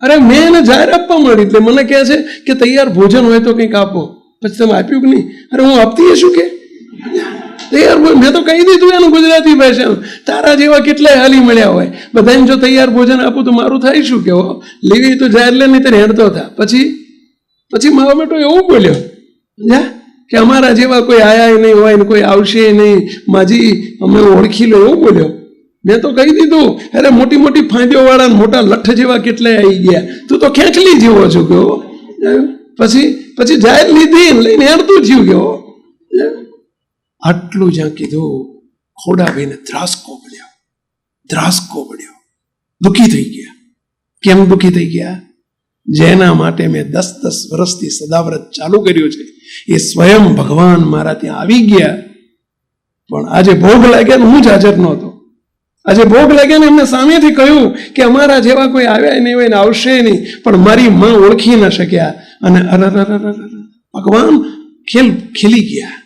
અરે મેં એને જાહેર આપવા મળી એટલે મને કહે છે કે તૈયાર ભોજન હોય તો કંઈક આપો. પછી તમે આપ્યું કે નહીં? અરે હું આપતી શું કે તૈયાર? મેં તો કહી દીધું એનું ગુજરાતી ભાષામાં, તારા જેવા કેટલાય હાલી મળ્યા હોય, બધાને જો તૈયાર ભોજન આપું તો મારું થાય શું? કેવો લેવી તો જાહેર લે, નહીં તો હેડતો થા. પછી મારો બેટો એવું બોલ્યો કે અમારા જેવા કોઈ આયા નહીં હોય ને કોઈ આવશે નહીં, માજી અમે ઓળખી લો, એવું બોલ્યો. મેં તો કહી દીધું, અરે મોટી મોટી ફાંદીઓ વાળા મોટા લઠ્ઠ જેવા કેટલાય આવી ગયા, તું તો ખેંચલી જેવો છું. કેવો? પછી જાહેર લીધી લઈને હેડતું થયું. કેવો? આટલું જ્યાં કીધું, ખોડાભાઈને ધ્રાસકો પડ્યો, દુઃખી થઈ ગયા. કેમ દુઃખી થઈ ગયા? જેના માટે મેં 10-10 વર્ષથી સદાવ્રત ચાલુ કર્યું છે એ સ્વયં ભગવાન મારા ત્યાં આવી ગયા. પણ આજે ભોગ લાગ્યા ને હું જ હાજર નહોતો. આજે ભોગ લાગ્યા ને એમને સામેથી કહ્યું કે અમારા જેવા કોઈ આવ્યા નહીં હોય ને આવશે નહીં, પણ મારી માં ઓળખી ન શક્યા. અને ભગવાન ખેલ ખેલી ગયા,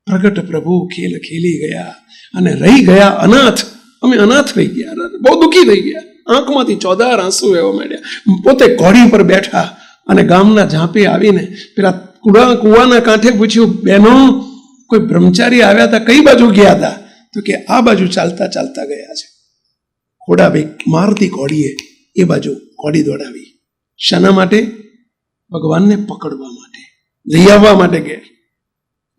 પ્રગટ પ્રભુ ખેલ ખેલી ગયા અને રહી ગયા અનાથ. અમે અનાથ રહી ગયા, બહુ દુઃખી થઈ ગયા. આંખમાંથી ચોધાર આંસુ એવા માંડ્યા. પોતે ઘોડી પર બેઠા અને ગામના ઝાંપે આવીને પેલા કુવાના કાંઠે પૂછ્યું, બહેનો કોઈ બ્રહ્મચારી આવ્યા હતા, કઈ બાજુ ગયા હતા? તો કે આ બાજુ ચાલતા ચાલતા ગયા છે. ખોડાભાઈ મારતી ઘોડીએ એ બાજુ ઘોડી દોડાવી. શાના માટે? ભગવાનને પકડવા માટે, લઈ આવવા માટે ઘેર.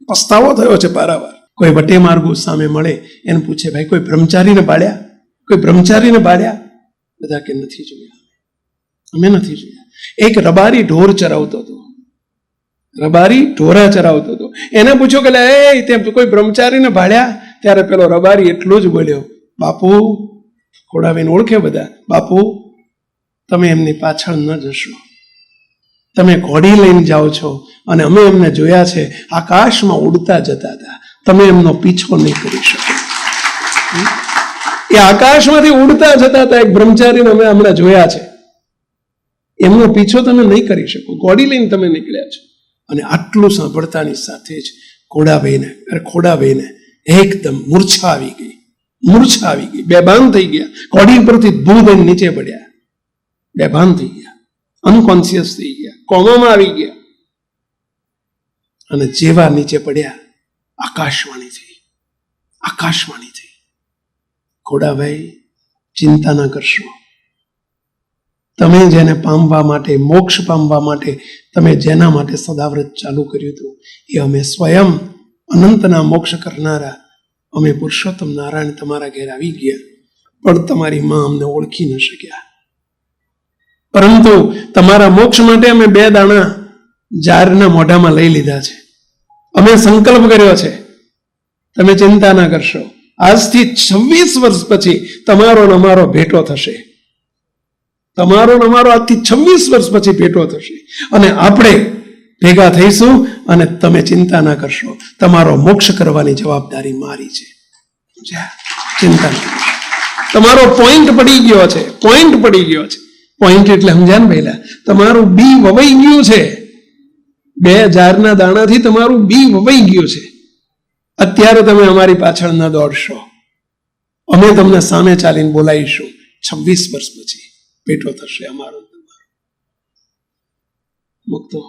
પસ્તાવો થયો છે પારાવાર. કોઈ વટે માર્ગો સામે મળે એને પૂછે, ભાઈ કોઈ બ્રહ્મચારીને બાળ્યા? કોઈ બ્રહ્મચારીને બાળ્યા? બધા કે નથી જોયા, અમે નથી જોયા. એક રબારી ઢોર ચરાવતો હતો, રબારી ઢોરા ચરાવતો હતો. એને પૂછ્યો કે તે કોઈ બ્રહ્મચારીને ભાળ્યા? ત્યારે પેલો રબારી એટલું જ બોલ્યો, બાપુ, ખોડાવીને ઓળખે બધા, બાપુ તમે એમની પાછળ ન જશો, તમે ઘોડી લઈને જાઓ છો અને અમે એમને જોયા છે આકાશમાં ઉડતા જતા હતા, તમે એમનો પીછો નહીં કરી શકો. એ આકાશમાંથી ઉડતા જતા હતા એક બ્રહ્મચારીને અમે હમણાં જોયા છે, એમનો પીછો તમે નહીં કરી શકો, ઘોડી લઈને તમે નીકળ્યા છો. અને આટલું સાંભળતાની સાથે જ ખોડાભાઈને એકદમ મૂર્છા આવી ગઈ, બેભાન થઈ ગયા. ઘોડી પરથી ભૂ દઈને નીચે પડ્યા, બેભાન થઈ ગયા, અનકોન્શિયસ થઈ ગયા, કોમામાં આવી ગયા. અને જેવા નીચે પડ્યા, આકાશવાણી થઈ. ખોડાભાઈ, ચિંતા ના કરશો, તમે જેને પામવા માટે, મોક્ષ પામવા માટે તમે જેના માટે સદાવ્રત ચાલુ કર્યું હતું એ અમે સ્વયં અનંતના મોક્ષ કરનારા અમે પુરુષોત્તમ નારાયણ તમારા ઘેર આવી ગયા. પણ તમારી માં અમને ઓળખી ન શક્યા, પરંતુ તમારા મોક્ષ માટે અમે 2 દાણા જારના મોઢામાં લઈ લીધા છે. અમે સંકલ્પ કર્યો છે, તમે ચિંતા ના કરશો. આજથી 26 વર્ષ પછી તમારો ને અમારો ભેટો થશે. તમારો ને અમારો આજથી 26 વર્ષ પછી ભેટો થશે અને આપણે ભેગા થઈશું. અને તમે ચિંતા ના કરશો, તમારો મોક્ષ કરવાની જવાબદારી મારી છે. ચિંતા ના કરશો, તમારો પોઈન્ટ પડી ગયો છે. પોઈન્ટ એટલે સમજ્યા ને પહેલા, તમારું બી વવાઈ ગયું છે. 2 જારના દાણાથી તમારું બી વવાઈ ગયું છે. અત્યારે તમે અમારી પાછળ ન દોડશો, અમે તમને સામે ચાલીને બોલાવીશું. 26 વર્ષ પછી ભેટો થશે અમારો. મુક્તો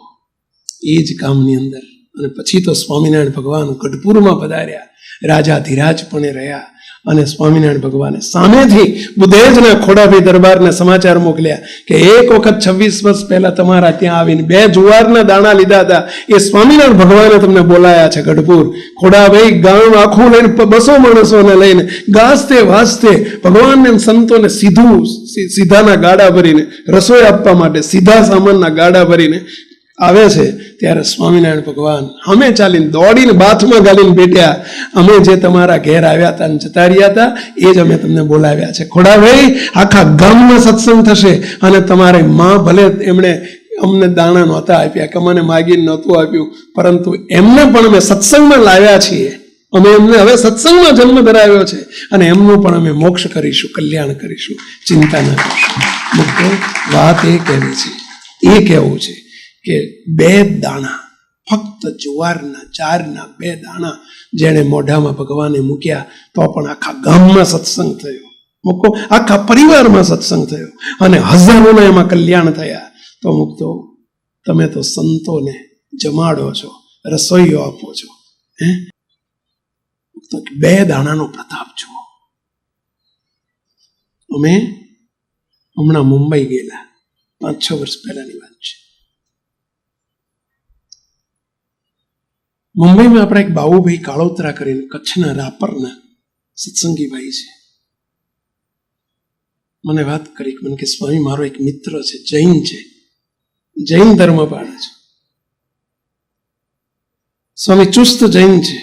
એ જ કામની અંદર. અને પછી તો સ્વામિનારાયણ ભગવાન ગઢપુરમાં પધાર્યા, રાજાધિરાજ પણ રહ્યા. અને સ્વામિનારાયણ ભગવાને સામેથી બુધેજના ખોડાભાઈ દરબારને સમાચાર મોકલ્યા કે એક વખત 26 વર્ષ પહેલા તમારા ત્યાં આવીને 2 જુવારના દાણા લીધા હતા, એ સ્વામિનારાયણ ભગવાને તમને બોલાયા છે ગઢપુર. ખોડાભાઈ ગામ આખું લઈને 200 માણસોને લઈને ગાજતે વાજતે ભગવાનને સંતોને સીધાના ગાડા ભરીને રસોઈ આપવા માટે સીધા સામાનના ગાડા ભરીને આવે છે. ત્યારે સ્વામિનારાયણ ભગવાન અમે ચાલીને દોડીને બાથમાં ગાલીને બેઠ્યા, અમે જે તમારા ઘેર આવ્યા હતા અને જતા રહ્યા હતા એ જ અમે તમને બોલાવ્યા છે. ખોડાભાઈ આખા ગામમાં સત્સંગ થશે અને તમારે માં ભલે એમણે અમને દાણા નહોતા આપ્યા કે મને માગીને નહોતું આપ્યું, પરંતુ એમને પણ અમે સત્સંગમાં લાવ્યા છીએ. અમે એમને હવે સત્સંગમાં જન્મ ધરાવ્યો છે અને એમનું પણ અમે મોક્ષ કરીશું, કલ્યાણ કરીશું, ચિંતા ન કરીશું. વાત એ કહેવી છે, એ કહેવું છે કે 2 દાણા, ફક્ત જુવારના 4ના 2 દાણા જેણે મોઢામાં ભગવાને મૂક્યા તો પણ આખા ગામમાં સત્સંગ થયો, મૂકો આખા પરિવારમાં સત્સંગ થયો અને હજારોના એમાં કલ્યાણ થયા. તો મૂકતો તમે તો સંતોને જમાડો છો, રસોઈઓ આપો છો. તો 2 દાણાનો પ્રતાપ જુઓ. અમે હમણાં મુંબઈ ગયેલા, 5-6 વર્ષ પહેલાની વાત છે. મુંબઈમાં આપણા એક બાબુભાઈ કાળોતરા કરીને કચ્છના રાપરના સત્સંગી ભાઈ છે. મને વાત કરી, મને કે સ્વામી મારો એક મિત્ર છે, જૈન છે, જૈન ધર્મ પાળે છે. સ્વામી ચુસ્ત જૈન છે,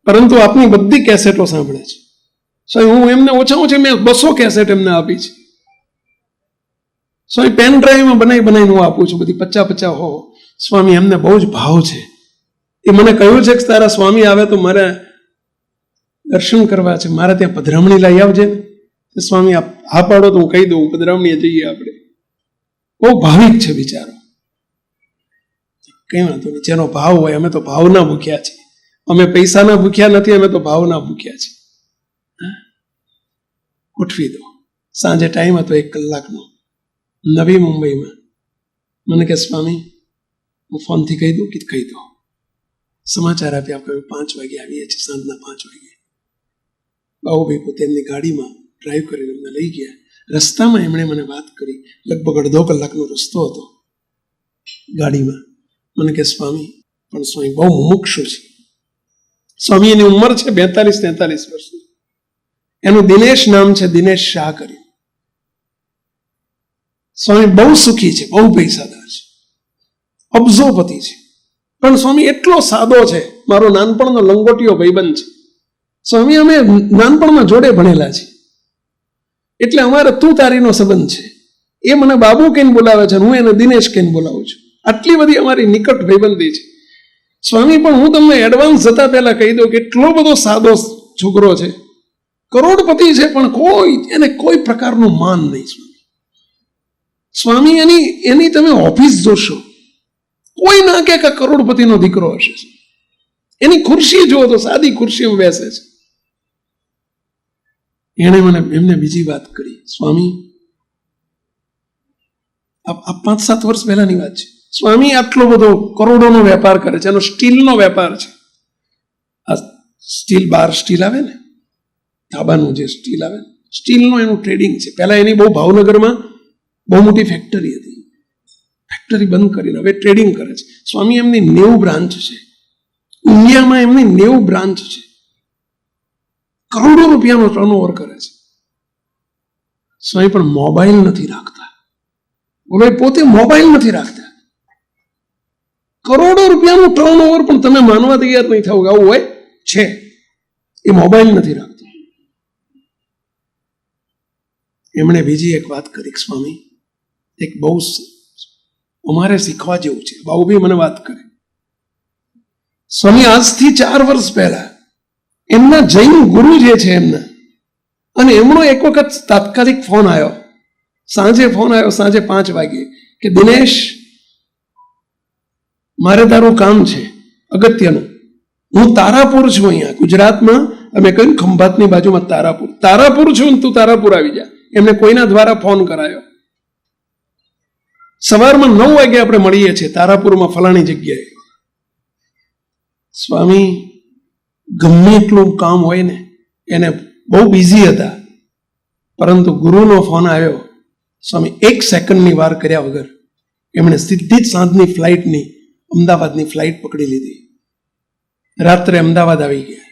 પરંતુ આપની બધી કેસેટો સાંભળે છે. સ્વામી હું એમને ઓછામાં ઓછી મેં 200 કેસેટ એમને આપી છે. સ્વામી પેન ડ્રાઈવમાં બનાવીને હું આપું છું, બધી 50-50 હો. સ્વામી એમને બહુ જ ભાવ છે. એ મને કહ્યું છે કે તારા સ્વામી આવે તો મારે દર્શન કરવા છે, મારે ત્યાં પધરામણી લઈ આવજે ને. સ્વામી હા પાડો તો હું કહી દઉં, પધરામણીએ જઈએ આપણે. બહુ ભાવિક છે બિચારો. કઈ વાંધો નહીં, જેનો ભાવ હોય. અમે તો ભાવના ભૂખ્યા છીએ, અમે પૈસાના ભૂખ્યા નથી, અમે તો ભાવના ભૂખ્યા છીએ. ગોઠવી દો. સાંજે ટાઈમ હતો 1 કલાકનો, નવી મુંબઈમાં. મને કે સ્વામી હું ફોનથી કહી દઉં કે કહી દો. સમાચાર આપ્યા, આપણે 5 વાગે આવીએ છીએ, સાંજના 5 વાગે. બાબુભાઈ પોતે એમની ગાડીમાં ડ્રાઈવ કરીને અમને લઈ ગયા. રસ્તામાં એમણે મને વાત કરી, લગભગ 1.5 કલાકનો રસ્તો હતો ગાડીમાં. મને કે સ્વામી પણ સ્વામી બહુ મુમુક્ષુ છે. સ્વામી એની ઉંમર છે 42-43 વર્ષની. એનું દિનેશ નામ છે, દિનેશ શાહ કરી. સ્વામી બહુ સુખી છે, બહુ પૈસાદાર છે, અબજોપતિ છે. પણ સ્વામી એટલો સાદો છે, મારો નાનપણનો લંગોટીયો ભાઈબંધ છે. સ્વામી અમે નાનપણમાં જોડે ભણેલા છીએ, એટલે અમારે તું તારીનો સંબંધ છે. એ મને બાબુ કહીને બોલાવે છે, હું એને દિનેશ કહીને બોલાવું છું. આટલી બધી અમારી નિકટ ભાઈબંધી છે. સ્વામી પણ હું તમને એડવાન્સ જતા પહેલા કહી દઉં કે એટલો બધો સાદો છોકરો છે, કરોડપતિ છે, પણ એને કોઈ પ્રકારનું માન નહીં. સ્વામી એની તમે ઓફિસ જોશો, કોઈ ના કે કરોડપતિનો દીકરો હશે. એની ખુરશી જુઓ તો સાદી ખુરશીમાં બેસે છે. એણે એમને બીજી વાત કરી, સ્વામી આ 5-7 વર્ષ પહેલાની વાત છે. સ્વામી આટલો બધો કરોડોનો વેપાર કરે છે, એનો સ્ટીલનો વેપાર છે. આ સ્ટીલ બાર સ્ટીલ આવે ને, ધાબાનું જે સ્ટીલ આવે, સ્ટીલનો એનું ટ્રેડિંગ છે. પહેલા એની બહુ ભાવનગરમાં બહુ મોટી ફેક્ટરી હતી, ફેક્ટરી બંધ કરીને હવે ટ્રેડિંગ કરે છે. સ્વામી એમની 90 બ્રાન્ચ છે ઇન્ડિયામાં, એમની 90 બ્રાન્ચ છે. કરોડો રૂપિયાનો ટર્નઓવર કરે છે. સ્વામી પણ મોબાઈલ નથી રાખતા. બોલો, પોતે મોબાઈલ નથી રાખતા. કરોડો રૂપિયાનું ટર્નઓવર પણ તમે માનવા તૈયાર નહીં થવું આવું હોય છે. એ મોબાઈલ નથી રાખતો. એમણે બીજી એક વાત કરી, સ્વામી એક બહુ અમારે શીખવા જેવું છે. બાબુભાઈ મને વાત કરી, સ્વામી આજથી 4 વર્ષ પહેલા એમના જૈન ગુરુ જે છે એમના, અને એમનો એક વખત તાત્કાલિક ફોન આવ્યો, સાંજે 5 વાગે કે દિનેશ મારે તારું કામ છે અગત્યનું, હું તારાપુર છું, અહીંયા ગુજરાતમાં અમે કહ્યું ખંભાતની બાજુમાં તારાપુર છું, તું તારાપુર આવી જા. એમને કોઈના દ્વારા ફોન કરાયો. સવારમાં 9 વાગે આપણે મળીએ છીએ તારાપુરમાં ફલાણી જગ્યાએ. સ્વામી ગમે એટલું કામ હોય ને, એને બહુ બિઝી હતા, પરંતુ ગુરુનો ફોન આવ્યો. સ્વામી 1 સેકન્ડની વાર કર્યા વગર એમણે સીધી જ સાંજની ફ્લાઇટની અમદાવાદની ફ્લાઇટ પકડી લીધી. રાત્રે અમદાવાદ આવી ગયા.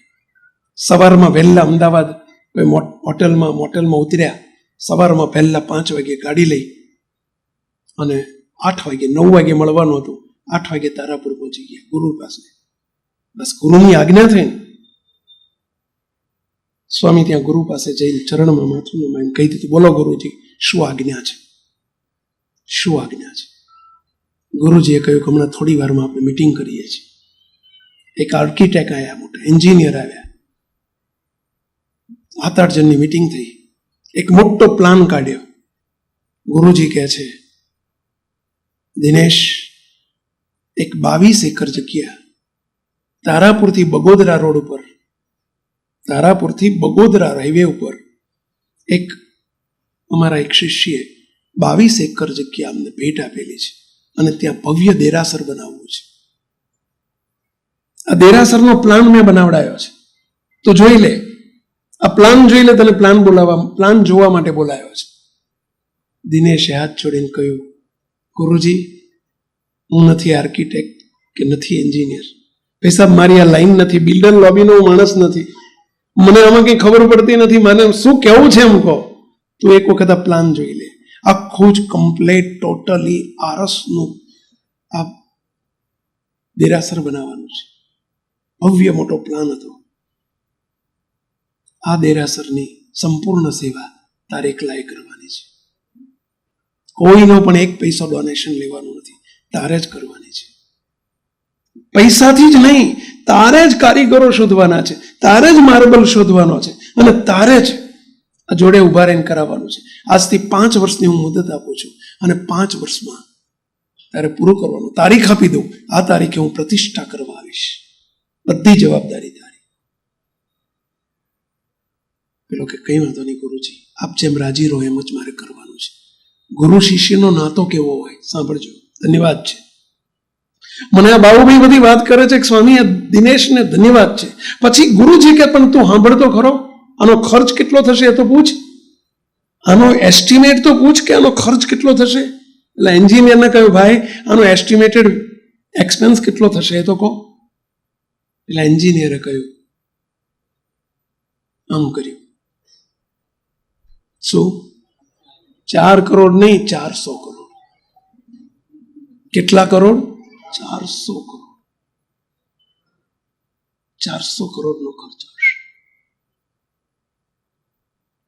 સવારમાં વહેલા અમદાવાદ કોઈ મોટેલમાં ઉતર્યા. સવારમાં પહેલા 5 વાગે ગાડી લઈ અને 8 વાગે 9 વાગે મળવાનું હતું. 8 વાગે તારાપુર પહોંચી ગયા ગુરુ પાસે. બસ ગુરુની આજ્ઞા થઈને સ્વામી ત્યાં ગુરુ પાસે જઈને ચરણમાં માથું નમાઈને કહી દીધું, બોલો ગુરુજી, શું આજ્ઞા છે, શું આજ્ઞા છે? ગુરુજીએ કહ્યું કે હમણાં થોડી વારમાં આપણે મિટિંગ કરીએ છીએ. એક આર્કિટેક્ટ આવ્યા, મોટા એન્જિનિયર આવ્યા, 7-8 જણની મિટિંગ થઈ, એક મોટો પ્લાન કાઢ્યો. ગુરુજી કહે છે, દિનેશ, એક 22 એકર જગ્યા તારાપુરથી બગોદરા રોડ ઉપર, તારાપુરથી બગોદરા હાઈવે ઉપર એક અમારા એક શિષ્યએ 22 એકર જગ્યા અમને ભેટ આપેલી છે અને ત્યાં ભવ્ય દેરાસર બનાવવું છે. આ દેરાસરનો પ્લાન મેં બનાવડાયો છે, તો જોઈ લે, આ પ્લાન જોઈ લે. તને પ્લાન જોવા માટે બોલાયો છે. દિનેશે હાથ જોડીને કહ્યું, ગુરુજી, હું નથી આર્કિટેક્ટ કે નથી એન્જિનિયર, ભાઈ સાહેબ, મારી આ લાઈન નથી, બિલ્ડર લોબીનો હું માણસ નથી, મને આમાં કંઈ ખબર પડતી નથી, મને શું કહેવું છે એમ કહો. તું એક વખત આ પ્લાન જોઈ લે. આખું જ કમ્પ્લેટ ટોટલી આરસનું આ દેરાસર બનાવવાનું છે. ભવ્ય મોટો પ્લાન હતો. આ દેરાસરની સંપૂર્ણ સેવા તારે એકલાએ કરવાની છે. કોઈનો પણ 1 પૈસો ડોનેશન લેવાનું નથી, તારે જ કરવાની છે. પૈસાથી જ નહીં, તારે જ કારીગરો શોધવાના છે, તારે જ માર્બલ શોધવાનો છે અને તારે જ આ જોડે ઉભા રહીને કરાવવાનું છે. આજથી 5 વર્ષની હું મુદત આપું છું અને 5 વર્ષમાં તારે પૂરું કરવાનું. તારીખ આપી દઉં, આ તારીખે હું પ્રતિષ્ઠા કરવા આવીશ, બધી જવાબદારી તારી. પેલો કે કંઈ વાંધો નહીં ગુરુજી, આપ જેમ રાજી રહો એમ જ મારે કરવાનું છે. ગુરુ શિષ્યનો નાતો કેવો હોય સાંભળજો. ધન્યવાદ છે. મને આ બાબુભાઈ બધી વાત કરે છે કે સ્વામી આ દિનેશને ધન્યવાદ છે. પછી ગુરુજી કે પણ તું સાંભળતો ખરો, આનો ખર્ચ કેટલો થશે એ તો પૂછ, આનો એસ્ટિમેટ તો પૂછ કે આનો ખર્ચ કેટલો થશે. એટલે એન્જિનિયરને કહ્યું, ભાઈ આનો એસ્ટિમેટેડ એક્સપેન્સ કેટલો થશે એ તો કહો. એટલે એન્જિનિયરે કહ્યું, આમ કર્યું, શું 4 કરોડ નહીં, 400 કરોડ. કેટલા કરોડ? 400 કરોડ. 400 કરોડનો ખર્ચ આવશે.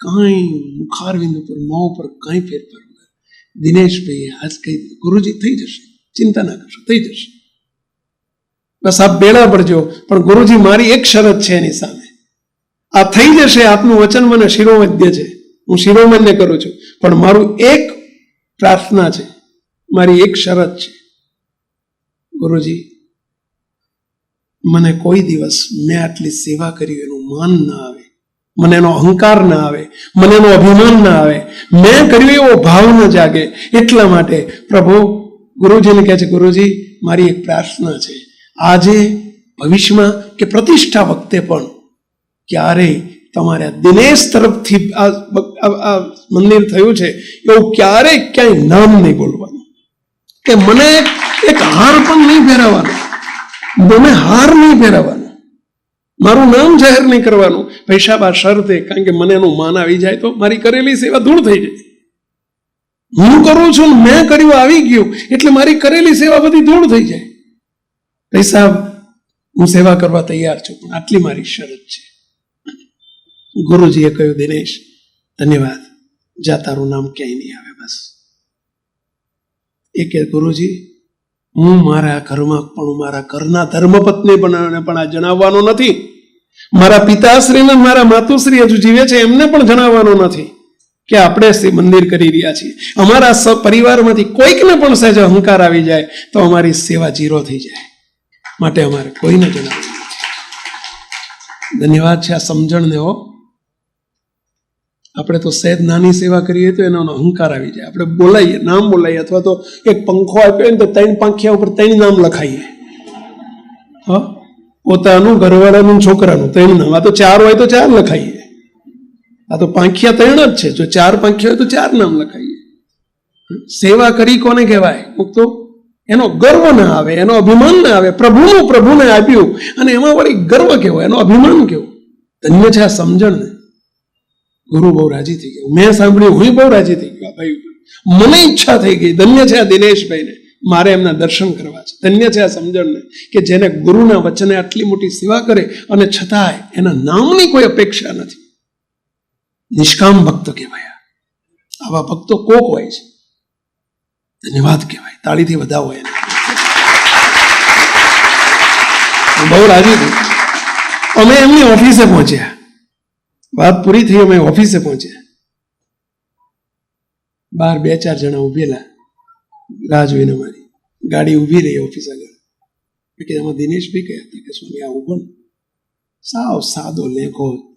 કાંઈ મુખારવિંદ ઉપર, મોં ઉપર કાંઈ ફેરફાર વગર દિનેશભાઈ આજ કહી દીધું, ગુરુજી થઈ જશે, ચિંતા ના કરશો, થઈ જશે, બસ આપ બેડા પડજો. પણ ગુરુજી મારી એક શરત છે એની સામે, આ થઈ જશે, આપનું વચન મને શિરોમધ્ય છે, હું શિરોમન્ય કરું છું, પણ મારું એક પ્રાર્થના છે, મારી એક શરત છે. ગુરુજી, મને કોઈ દિવસ મેં આટલી સેવા કરી એનું માન ના આવે, મને એનો અહંકાર ના આવે, મને એનો અભિમાન ના આવે, મેં કર્યું એવો ભાવ ન જાગે. એટલા માટે પ્રભુ ગુરુજીને કહે છે, ગુરુજી મારી એક પ્રાર્થના છે, આજે, ભવિષ્યમાં કે પ્રતિષ્ઠા વખતે પણ ક્યારેય તમારે દિનેશ તરફથી આ મંદિર થયું છે એવું ક્યારેય ક્યાંય નામ નહીં બોલવાનું, કે મને એક હાર પણ નહીં ફેરવવાનો, મને હાર નહીં ફેરવવાનો, મારું નામ જાહેર નહીં કરવાનું. પૈસા બા શરતે, કારણ કે મને એનું માન આવી જાય તો મારી કરેલી સેવા દૂર થઈ જાય. હું કરું છું ને મેં કર્યું આવી ગયું એટલે મારી કરેલી સેવા બધી દૂર થઈ જાય. પૈસા હું સેવા કરવા તૈયાર છું, પણ આટલી મારી શરત છે. ગુરુજીએ કહ્યું, દિનેશ ધન્યવાદ, જા તારું નામ ક્યાંય નહીં આવે. બસ એ કે ગુરુજી, હું મારા ઘરમાં પણ મારા ઘરના ધર્મપત્ની પણ આ જણાવવાનો નથી, મારા પિતાશ્રીને મારા માતુશ્રી હજુ જીવે છે એમને પણ જણાવવાનો નથી કે આપણે મંદિર કરી રહ્યા છીએ. અમારા પરિવારમાંથી કોઈકને પણ સહેજ અહંકાર આવી જાય તો અમારી સેવા ઝીરો થઈ જાય, માટે અમારે કોઈને જણાવવું નથી. ધન્યવાદ છે આ સમજણને હો. આપણે તો સહેજ નાની સેવા કરીએ તો એનો અહંકાર આવી જાય. આપણે બોલાઈએ, નામ બોલાઈએ, અથવા તો એક પંખો આપ્યો ને તો 3 પાંખિયા ઉપર 3 નામ લખાઈએ. હા, પોતાનું, ઘરવાળાનું, છોકરાનું 3 નામ. આ તો 4 હોય તો 4 લખાઈએ. આ તો પાંખિયા 3 જ છે. જો 4 પાંખિયા હોય તો 4 નામ લખાઈએ. સેવા કરી કોને કહેવાય? તો એનો ગર્વ ના આવે, એનો અભિમાન ના આવે. પ્રભુનું પ્રભુને આપ્યું અને એમાં વળી ગર્વ કેવો, એનો અભિમાન કેવો. ધન્ય છે આ સમજણ. ગુરુ બહુ રાજી થઈ ગયા. મેં સાંભળ્યું, હું બહુ રાજી થઈ ગયો ભાઈ ઉપર. મને ઈચ્છા થઈ ગઈ. ધન્ય છે આ દિનેશભાઈને, મારે એમના દર્શન કરવા છે. ધન્ય છે આ સમજણને કે જેને ગુરુના વચને આટલી મોટી સેવા કરે અને છતાંય એના નામની કોઈ અપેક્ષા નથી. નિષ્કામ ભક્ત કહેવાય. આવા ભક્તો કોક હોય છે. ધન્યવાદ કહેવાય. તાળીથી વધાવો એને. બહુ રાજી થઈ. અમે એમની ઓફિસે પહોંચ્યા. વાત પૂરી થઈ, અમે ઓફિસે પહોંચ્યા. બહાર 2-4 જણા ઉભેલા, રાહ જોઈને. અમારી ગાડી ઊભી રહી ઓફિસ આગળ. કે એમાં દિનેશભાઈ કહ્યા હતા કે સ્વામી આ ઉભો. સાવ સાદો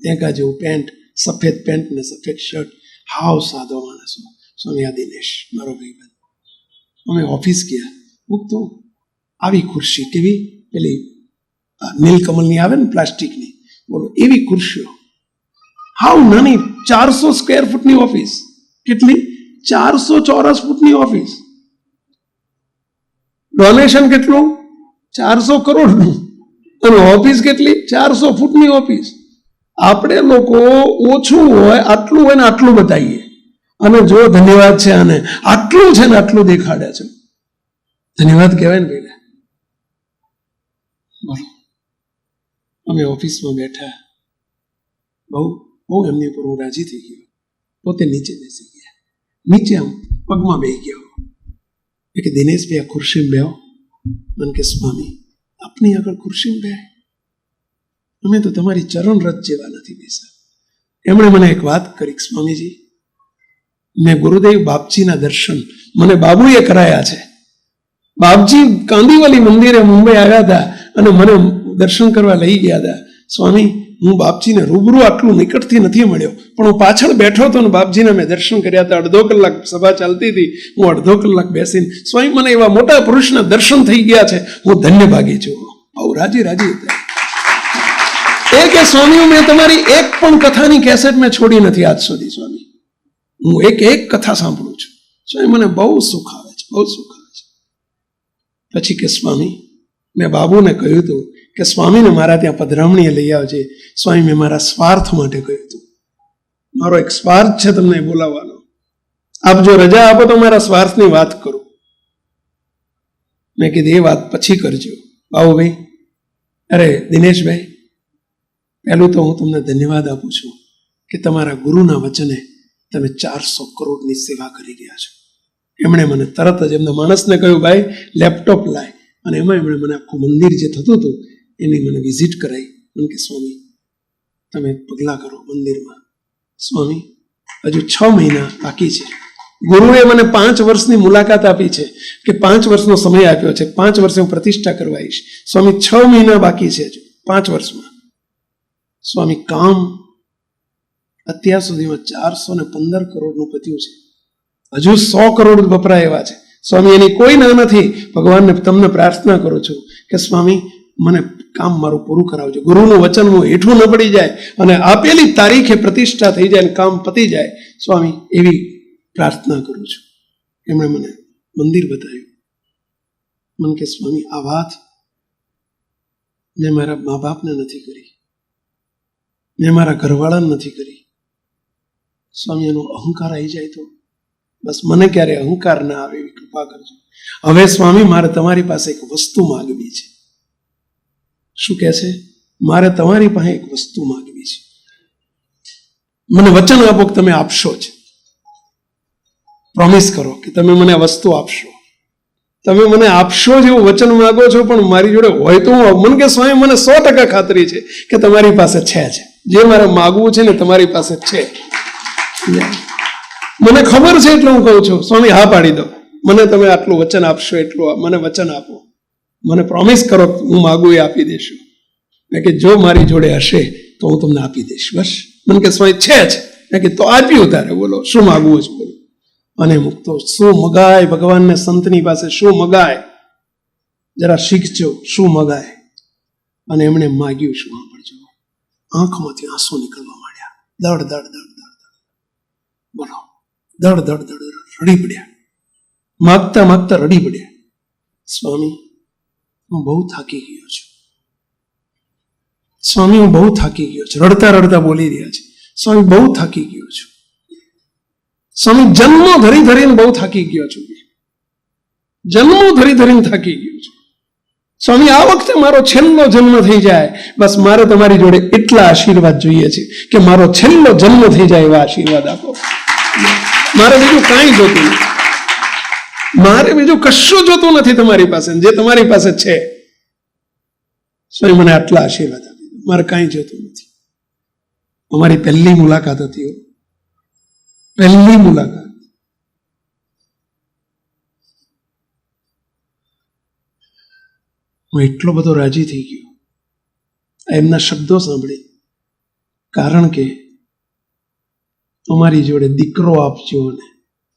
લેંઘા જેવું પેન્ટ, સફેદ પેન્ટ ને સફેદ શર્ટ, હાવ સાદો માણસો. સ્વામી આ દિનેશ મારો ભાઈબંધ. અમે ઓફિસ ગયા. મૂકતો આવી ખુરશી, કેવી પેલી નીલકમલની આવે ને પ્લાસ્ટિકની, બોલો એવી ખુરશીઓ, હાવ નાની. 400 સ્ક્વેર ફૂટની ઓફિસ. કેટલી? 400 ચોરસ ફૂટની ઓફિસ. ડોનેશન કેટલું? 400 કરોડનું. અને ઓફિસ કેટલી? 400 ફૂટની ઓફિસ. આપણે લોકો ઓછું હોય, આટલું હોય ને આટલું બતાવીએ, અને જો ધન્યવાદ છે આને, આટલું છે ને આટલું દેખાડે છે. ધન્યવાદ કહેવાય ને ભાઈ. બોલો, અમે ઓફિસમાં બેઠા. બહુ એમની ઉપર હું રાજી થઈ ગયો. પોતે નીચે બેસી ગયા. નીચે આમ પગમાં બેસી ગયો. કે દિનેશભાઈ આ ખુરશીમાં બેહો. મને કે સ્વામી આપની આગળ ખુરશીમાં બે, અમે તો તમારી ચરણ રથ જેવા નથી બેસા. એમણે મને એક વાત કરી, સ્વામીજી મેં ગુરુદેવ બાપજીના દર્શન મને બાબુએ કરાયા છે. બાપજી કાંદીવલી મંદિરે મુંબઈ આવ્યા હતા અને મને દર્શન કરવા લઈ ગયા હતા. સ્વામી હું બાપજીને રૂબરૂ આટલું નિકટથી નથી મળ્યો, પણ હું પાછળ બેઠો હતો ને બાપજીને મેં દર્શન કર્યા હતા. 1.5 કલાક સભા ચાલતી હતી. હું 1.5 કલાક બેસીને, સ્વામી મને એવા મોટા પુરુષના દર્શન થઈ ગયા છે, હું ધન્ય ભાગી છું. બહુ રાજી હતા. એ કે સ્વામી મેં તમારી એક પણ કથાની કેસેટ મેં છોડી નથી આજ સુધી. સ્વામી હું એક કથા સાંભળું છું. સ્વામી મને બહુ સુખ આવે છે, બહુ સુખ આવે છે. પછી કે સ્વામી મેં બાબુને કહ્યું હતું કે સ્વામીને મારા ત્યાં પધરામણીએ લઈ આવજે. સ્વામી મેં મારા સ્વાર્થ માટે કહ્યું હતું. મારો એક સ્વાર્થ છે તમને બોલાવવાનો. આપ જો રજા આપો તો મારા સ્વાર્થની વાત કરું. મેં કીધું એ વાત પછી કરજો બાબુભાઈ. અરે દિનેશભાઈ, પહેલું તો હું તમને ધન્યવાદ આપું છું કે તમારા ગુરુના વચને તમે 400 કરોડની સેવા કરી રહ્યા છો. એમણે મને તરત જ એમના માણસને કહ્યું, ભાઈ લેપટોપ લાય. અને એમાં એમણે મને આખું મંદિર જે થતું હતું એની મને વિઝિટ કરાવી. મને કે સ્વામી તમે પગલાં કરો મંદિરમાં. સ્વામી હજુ 6 મહિના બાકી છે. ગુરુએ મને 5 વર્ષની મુલાકાત આપી છે કે 5 વર્ષનો સમય આપ્યો છે. 5 વર્ષે હું પ્રતિષ્ઠા કરવા આવીશ. સ્વામી 6 મહિના બાકી છે હજુ 5 વર્ષમાં. સ્વામી કામ અત્યાર સુધીમાં 415 કરોડનું પત્યું છે. હજુ 100 કરોડ વપરાય એવા છે. સ્વામી એની કોઈ ના નથી. ભગવાનને તમને પ્રાર્થના કરું છું કે સ્વામી મને કામ મારું પૂરું કરાવજો. ગુરુનું વચન હું હેઠું ન પડી જાય અને આપેલી તારીખે પ્રતિષ્ઠા થઈ જાય અને કામ પતી જાય. સ્વામી એવી પ્રાર્થના કરું છું. એમણે મને મંદિર બતાવ્યું. મને કે સ્વામી આ વાત મેં મારા મા બાપને નથી કરી, મેં મારા ઘરવાળાને નથી કરી. સ્વામી એનો અહંકાર આવી જાય તો બસ મને ક્યારે અહંકાર ના આવે એવી કૃપા કરજો. હવે સ્વામી મારે તમારી પાસે એક વસ્તુ માગવી છે. શું કહે છે? મારે તમારી પાસે એક વસ્તુ માગવી છે. મને વચન આપો કે તમે આપશો જ. પ્રોમિસ કરો કે તમે મને આ વસ્તુ આપશો. તમે મને આપશો જ એવું વચન માગો છો, પણ મારી જોડે હોય તો હું. મને કે સ્વામી મને 100% ખાતરી છે કે તમારી પાસે છે જ. જે મારે માગવું છે ને તમારી પાસે છે. મને ખબર છે એટલે હું કહું છું. સ્વામી હા પાડી દો. મને તમે આટલું વચન આપશો, એટલું મને વચન આપો. મને પ્રોમિસ કરો હું માગું એ આપી દેશું. મેં કે જો મારી જોડે હશે તો હું તમને આપી દઈશ. બસ. મને કે સ્વામી છે જ. મેં કીધું તો આપ્યું તારે, બોલો શું માગવું છે બોલો. અને મુક્તો શું મગાય ભગવાનને, સંતની પાસે શું મગાય, જરા શીખજો શું મગાય. અને એમણે માગ્યું શું સાંભળજો, આંખમાંથી આંસુ નીકળવા માંડ્યા, દડ દડ દડ દડ બોલો, દડ દડ દડ રડી પડ્યા, માગતા માગતા રડી પડ્યા. સ્વામી હું બહુ થાકી ગયો છું, સ્વામી હું બહુ થાકી ગયો છું. રડતા રડતા બોલી રહ્યા છે, સ્વામી બહુ થાકી ગયો છું, સ્વામી જન્મો ધરી ધરીને બહુ થાકી ગયો છું, જન્મો ધરી ધરીને થાકી ગયો છું. સ્વામી આ વખતે મારો છેલ્લો જન્મ થઈ જાય, બસ મારે તમારી જોડે એટલા આશીર્વાદ જોઈએ છે કે મારો છેલ્લો જન્મ થઈ જાય એવા આશીર્વાદ આપો. મારે બીજું કાંઈ જોતું નથી, મારે બીજું કશું જોતું નથી તમારી પાસે, જે તમારી પાસે છે સ્વામી મને આટલા આશીર્વાદ આપી દો, મારે કાંઈ જોતું નથી. અમારી પહેલી મુલાકાત હતી, પહેલી મુલાકાત. હું એટલો બધો રાજી થઈ ગયો એમના શબ્દો સાંભળી, કારણ કે અમારી જોડે દીકરો આપજો ને,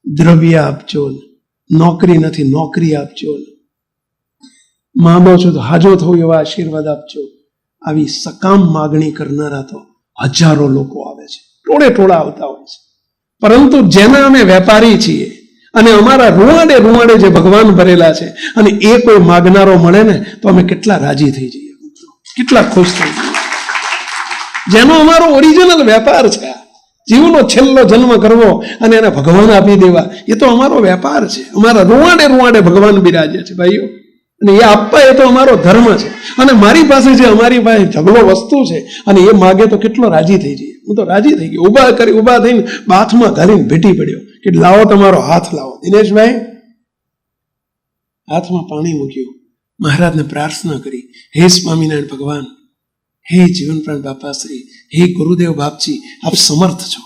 દ્રવ્ય આપજો ને, નોકરી નથી નોકરી આપજો ને, માંગો છો તો હાજો થવું એવા આશીર્વાદ આપજો. આવી સકામ માગણી કરનારા તો હજારો લોકો આવે છે, ટોળે ટોળા આવતા હોય છે. પરંતુ જેના અમે વેપારી છીએ અને અમારા રૂવાડે રૂવાડે જે ભગવાન ભરેલા છે, અને એ કોઈ માગનારો મળે ને તો અમે કેટલા રાજી થઈ જઈએ, કેટલા ખુશ થઈ જઈએ. જેનો અમારો ઓરિજિનલ વેપાર છે, જીવનો છેલ્લો જન્મ કરવો અને એને ભગવાન આપી દેવા, એ તો અમારો વેપાર છે. અમારા રૂવાડે રૂવાડે ભગવાન બિરાજે છે ભાઈઓ, અને એ આપવા એ તો અમારો ધર્મ છે. અને મારી પાસે જે અમારી પાસે ઢગલો વસ્તુ છે અને એ માગે તો કેટલો રાજી થઈ જઈએ. હું તો રાજી થઈ ગયો, ઊભા થઈને બાથમાં ઘાલીને ભેટી પડ્યો કે લાવો તમારો હાથ લાવો. દિનેશભાઈ હાથમાં પાણી મૂક્યું, મહારાજને પ્રાર્થના કરી, હે સ્વામિનારાયણ ભગવાન, હે જીવનપ્રાણ બાપાશ્રી, હે ગુરુદેવ બાપજી, આપ સમર્થ છો.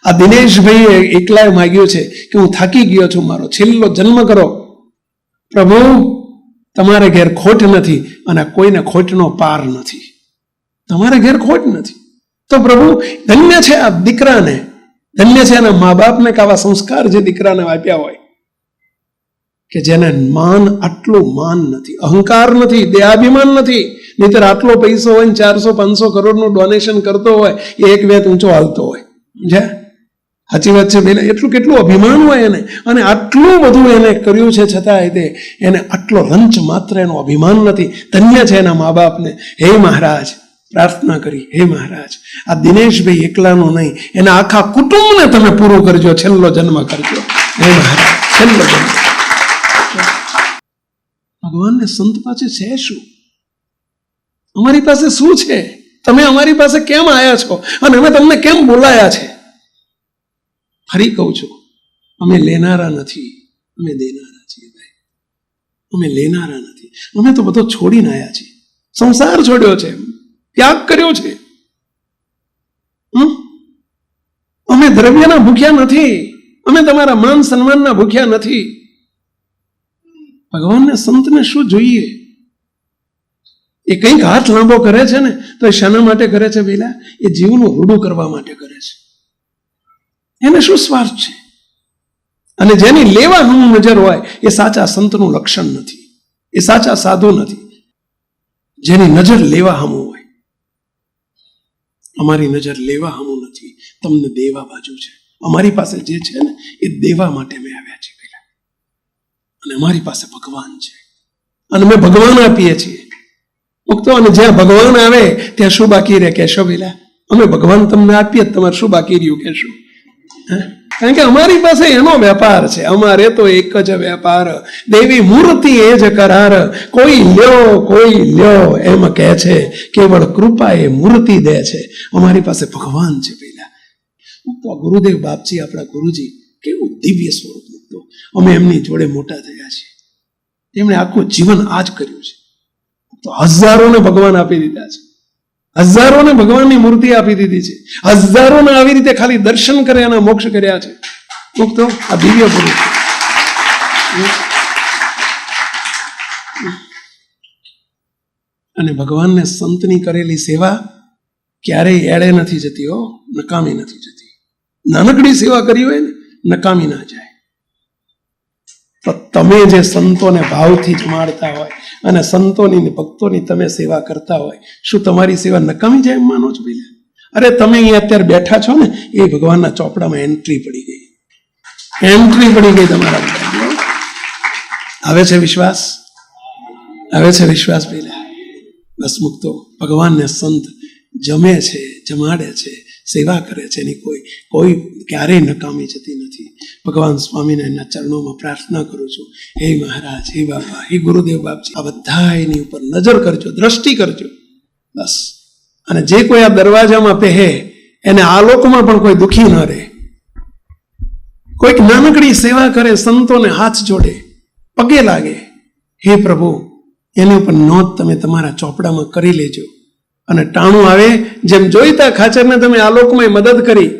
આ દિનેશભાઈએ એકલાએ માગ્યું છે કે હું થાકી ગયો છું, મારો છેલ્લો જન્મ કરો પ્રભુ, તમારે ઘેર ખોટ નથી અને કોઈને ખોટનો પાર નથી, તમારે ઘેર ખોટ નથી. તો પ્રભુ ધન્ય છે આ દીકરાને, ધન્ય છે એના મા બાપને કે આવા સંસ્કાર જે દીકરાને આપ્યા હોય, કે જેને માન, આટલું માન નથી, અહંકાર નથી, દેહાભિમાન નથી. નહીતર આટલો પૈસો હોય ને 400-500 કરોડનું ડોનેશન કરતો હોય, એ એક વેત ઊંચો હાલતો હોય. સમજ્યા? સાચી વાત છે બેલા, એટલું કેટલું અભિમાન હોય એને, અને આટલું બધું એને કર્યું છે છતાં એને આટલો રંચ માત્ર એનો અભિમાન નથી. ધન્ય છે એના મા બાપને. હે મહારાજ, પ્રાર્થના કરી, હે મહારાજ આ દિનેશભાઈ એકલાનો નહીં, એના આખા કુટુંબને તમે પૂરું કરજો, છેલ્લો જન્મ કરજો. હે મહારાજ, છેલ્લો જન્મ. ભગવાનને સંત પાસે છે શું? અમારી પાસે શું છે? તમે અમારી પાસે કેમ આવ્યા છો અને અમે તમને કેમ બોલાયા છે? ફરી કહું છું, અમે લેનારા નથી, અમે દેનારા છીએ ભાઈ. અમે લેનારા નથી, અમે તો બધો છોડીને આવ્યા છીએ. સંસાર છોડ્યો છે, ત્યાગ કર્યો છે. અમે દ્રવ્યના ભૂખ્યા નથી, અમે તમારા માન સન્માનના ભૂખ્યા નથી. ભગવાનને સંતને શું જોઈએ? એ કંઈક હાથ લાંબો કરે છે ને તો એ શાના માટે કરે છે પેલા? એ જીવનું રૂડું કરવા માટે કરે છે. એને શું સ્વાર્થ છે? અને જેની લેવા હમ નજર હોય એ સાચા સંતનું લક્ષણ નથી, એ સાચા સાધુ નથી. જેની નજર લેવા હમું હોય. અમારી નજર લેવા હમું નથી, તમને દેવા બાજુ છે. અમારી પાસે જે છે ને એ દેવા માટે અમે આવ્યા છીએ પેલા, અને અમારી પાસે ભગવાન છે અને અમે ભગવાન આપીએ છીએ મુક્તો. અને જ્યાં ભગવાન આવે ત્યાં શું બાકી રહે કહેશો પેલા? અમે ભગવાન તમને આપીએ, તમારે શું બાકી રહ્યું કહેશો? કારણ કે અમારી પાસે એનો વેપાર છે. અમારે તો એક જ વેપાર, દેવી મૂર્તિ એ જ કરાર. કોઈ લ્યો એમ કહે છે, કેવળ કૃપા એ મૂર્તિ દે છે. અમારી પાસે ભગવાન છે પેલા. તો ગુરુદેવ બાપજી, આપણા ગુરુજી, કેવું દિવ્ય સ્વરૂપ મુક્તો. અમે એમની જોડે મોટા થયા છીએ. એમણે આખું જીવન આ જ કર્યું છે. તો હજારોને ભગવાન આપી દીધા છે, હજારોને ભગવાનની મૂર્તિ આપી દીધી છે, હજારોને આવી રીતે ખાલી દર્શન કરે અને મોક્ષ કર્યા છે. મુક્તો આ દિવ્ય પુરુષ. અને ભગવાનને સંતની કરેલી સેવા ક્યારેય એળે નથી જતી હો, નકામી નથી જતી. નાનકડી સેવા કરી હોય ને નકામી ના જાય. તો તમે જે સંતોને ભાવથી જમાડતા હોય અને સંતોની ને ભક્તોની તમે સેવા કરતા હોય, શું તમારી સેવા નકામી જાય એમ માનો છો? ભાઈ, અરે તમે અહીંયા અત્યારે બેઠા છો ને, એ ભગવાનના ચોપડામાં એન્ટ્રી પડી ગઈ, એન્ટ્રી પડી ગઈ તમારા. આવે છે વિશ્વાસ? આવે છે વિશ્વાસ? પહેલા બસ મૂકતો. ભગવાનને સંત જમે છે, જમાડે છે, સેવા કરે છે, એની કોઈ ક્યારેય નકામી જતી નથી. ભગવાન સ્વામિનારાયણના ચરણોમાં પ્રાર્થના કરું છું, હે મહારાજ, હે બાપા, હે ગુરુદેવ બાપજી, આ બધા એની ઉપર નજર કરજો, દ્રષ્ટિ કરજો બસ. અને જે કોઈ આ દરવાજામાં પહે એને આ લોકમાં પણ કોઈ દુઃખી ન રહે. કોઈક નાનકડી સેવા કરે, સંતોને હાથ જોડે, પગે લાગે, હે પ્રભુ, એની ઉપર નોંધ તમે તમારા ચોપડામાં કરી લેજો. અને ટાણું આવે, જેમ જોઈતા ખાચરને તમે આલોકમાં મદદ કરી,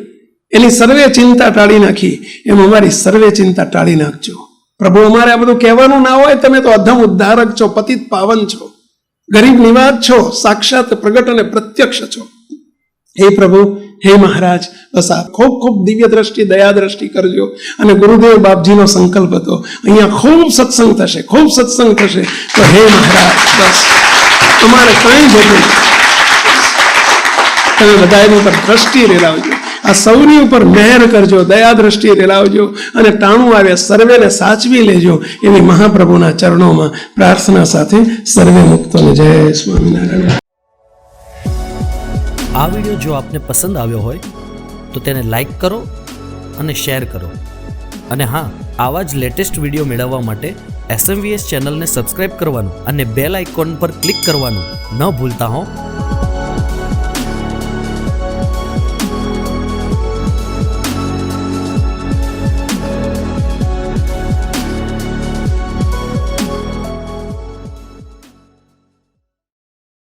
એની સર્વે ચિંતા ટાળી નાખી, એમ અમારી સર્વે ચિંતા ટાળી નાખજો. પ્રભુ, અમારે આ બધું કહેવાનું ના હોય, તમે તો અધમ ઉદ્ધારક છો, પતિત પાવન છો, ગરીબ નિવાજ છો, સાક્ષાત પ્રગટ અને પ્રત્યક્ષ છો. હે પ્રભુ, હે મહારાજ, બસ આ ખૂબ ખૂબ દિવ્ય દ્રષ્ટિ, દયા દ્રષ્ટિ કરજો. અને ગુરુદેવ બાપજીનો સંકલ્પ હતો, અહીંયા ખૂબ સત્સંગ થશે, ખૂબ સત્સંગ થશે. તો હે મહારાજ, બસ અમારે કંઈ જોતું, તમે બધા એની ઉપર દ્રષ્ટિ રેલાવજો, આ સૌની ઉપર મહેર કરજો, દયા દ્રષ્ટિ રેલાવજો. અને ટાણું આવે સર્વેને સાચવી લેજો, એવી મહાપ્રભુના ચરણોમાં પ્રાર્થના સાથે સર્વે મુક્તોને જય સ્વામિનારાયણ. આ વિડીયો જો આપને પસંદ આવ્યો હોય તો તેને લાઈક કરો અને શેર કરો. અને હા, આવા જ લેટેસ્ટ વિડીયો મેળવવા માટે SMVS ચેનલને સબસ્ક્રાઇબ કરવાનું અને બેલ આઇકોન પર ક્લિક કરવાનું ન ભૂલતા હો.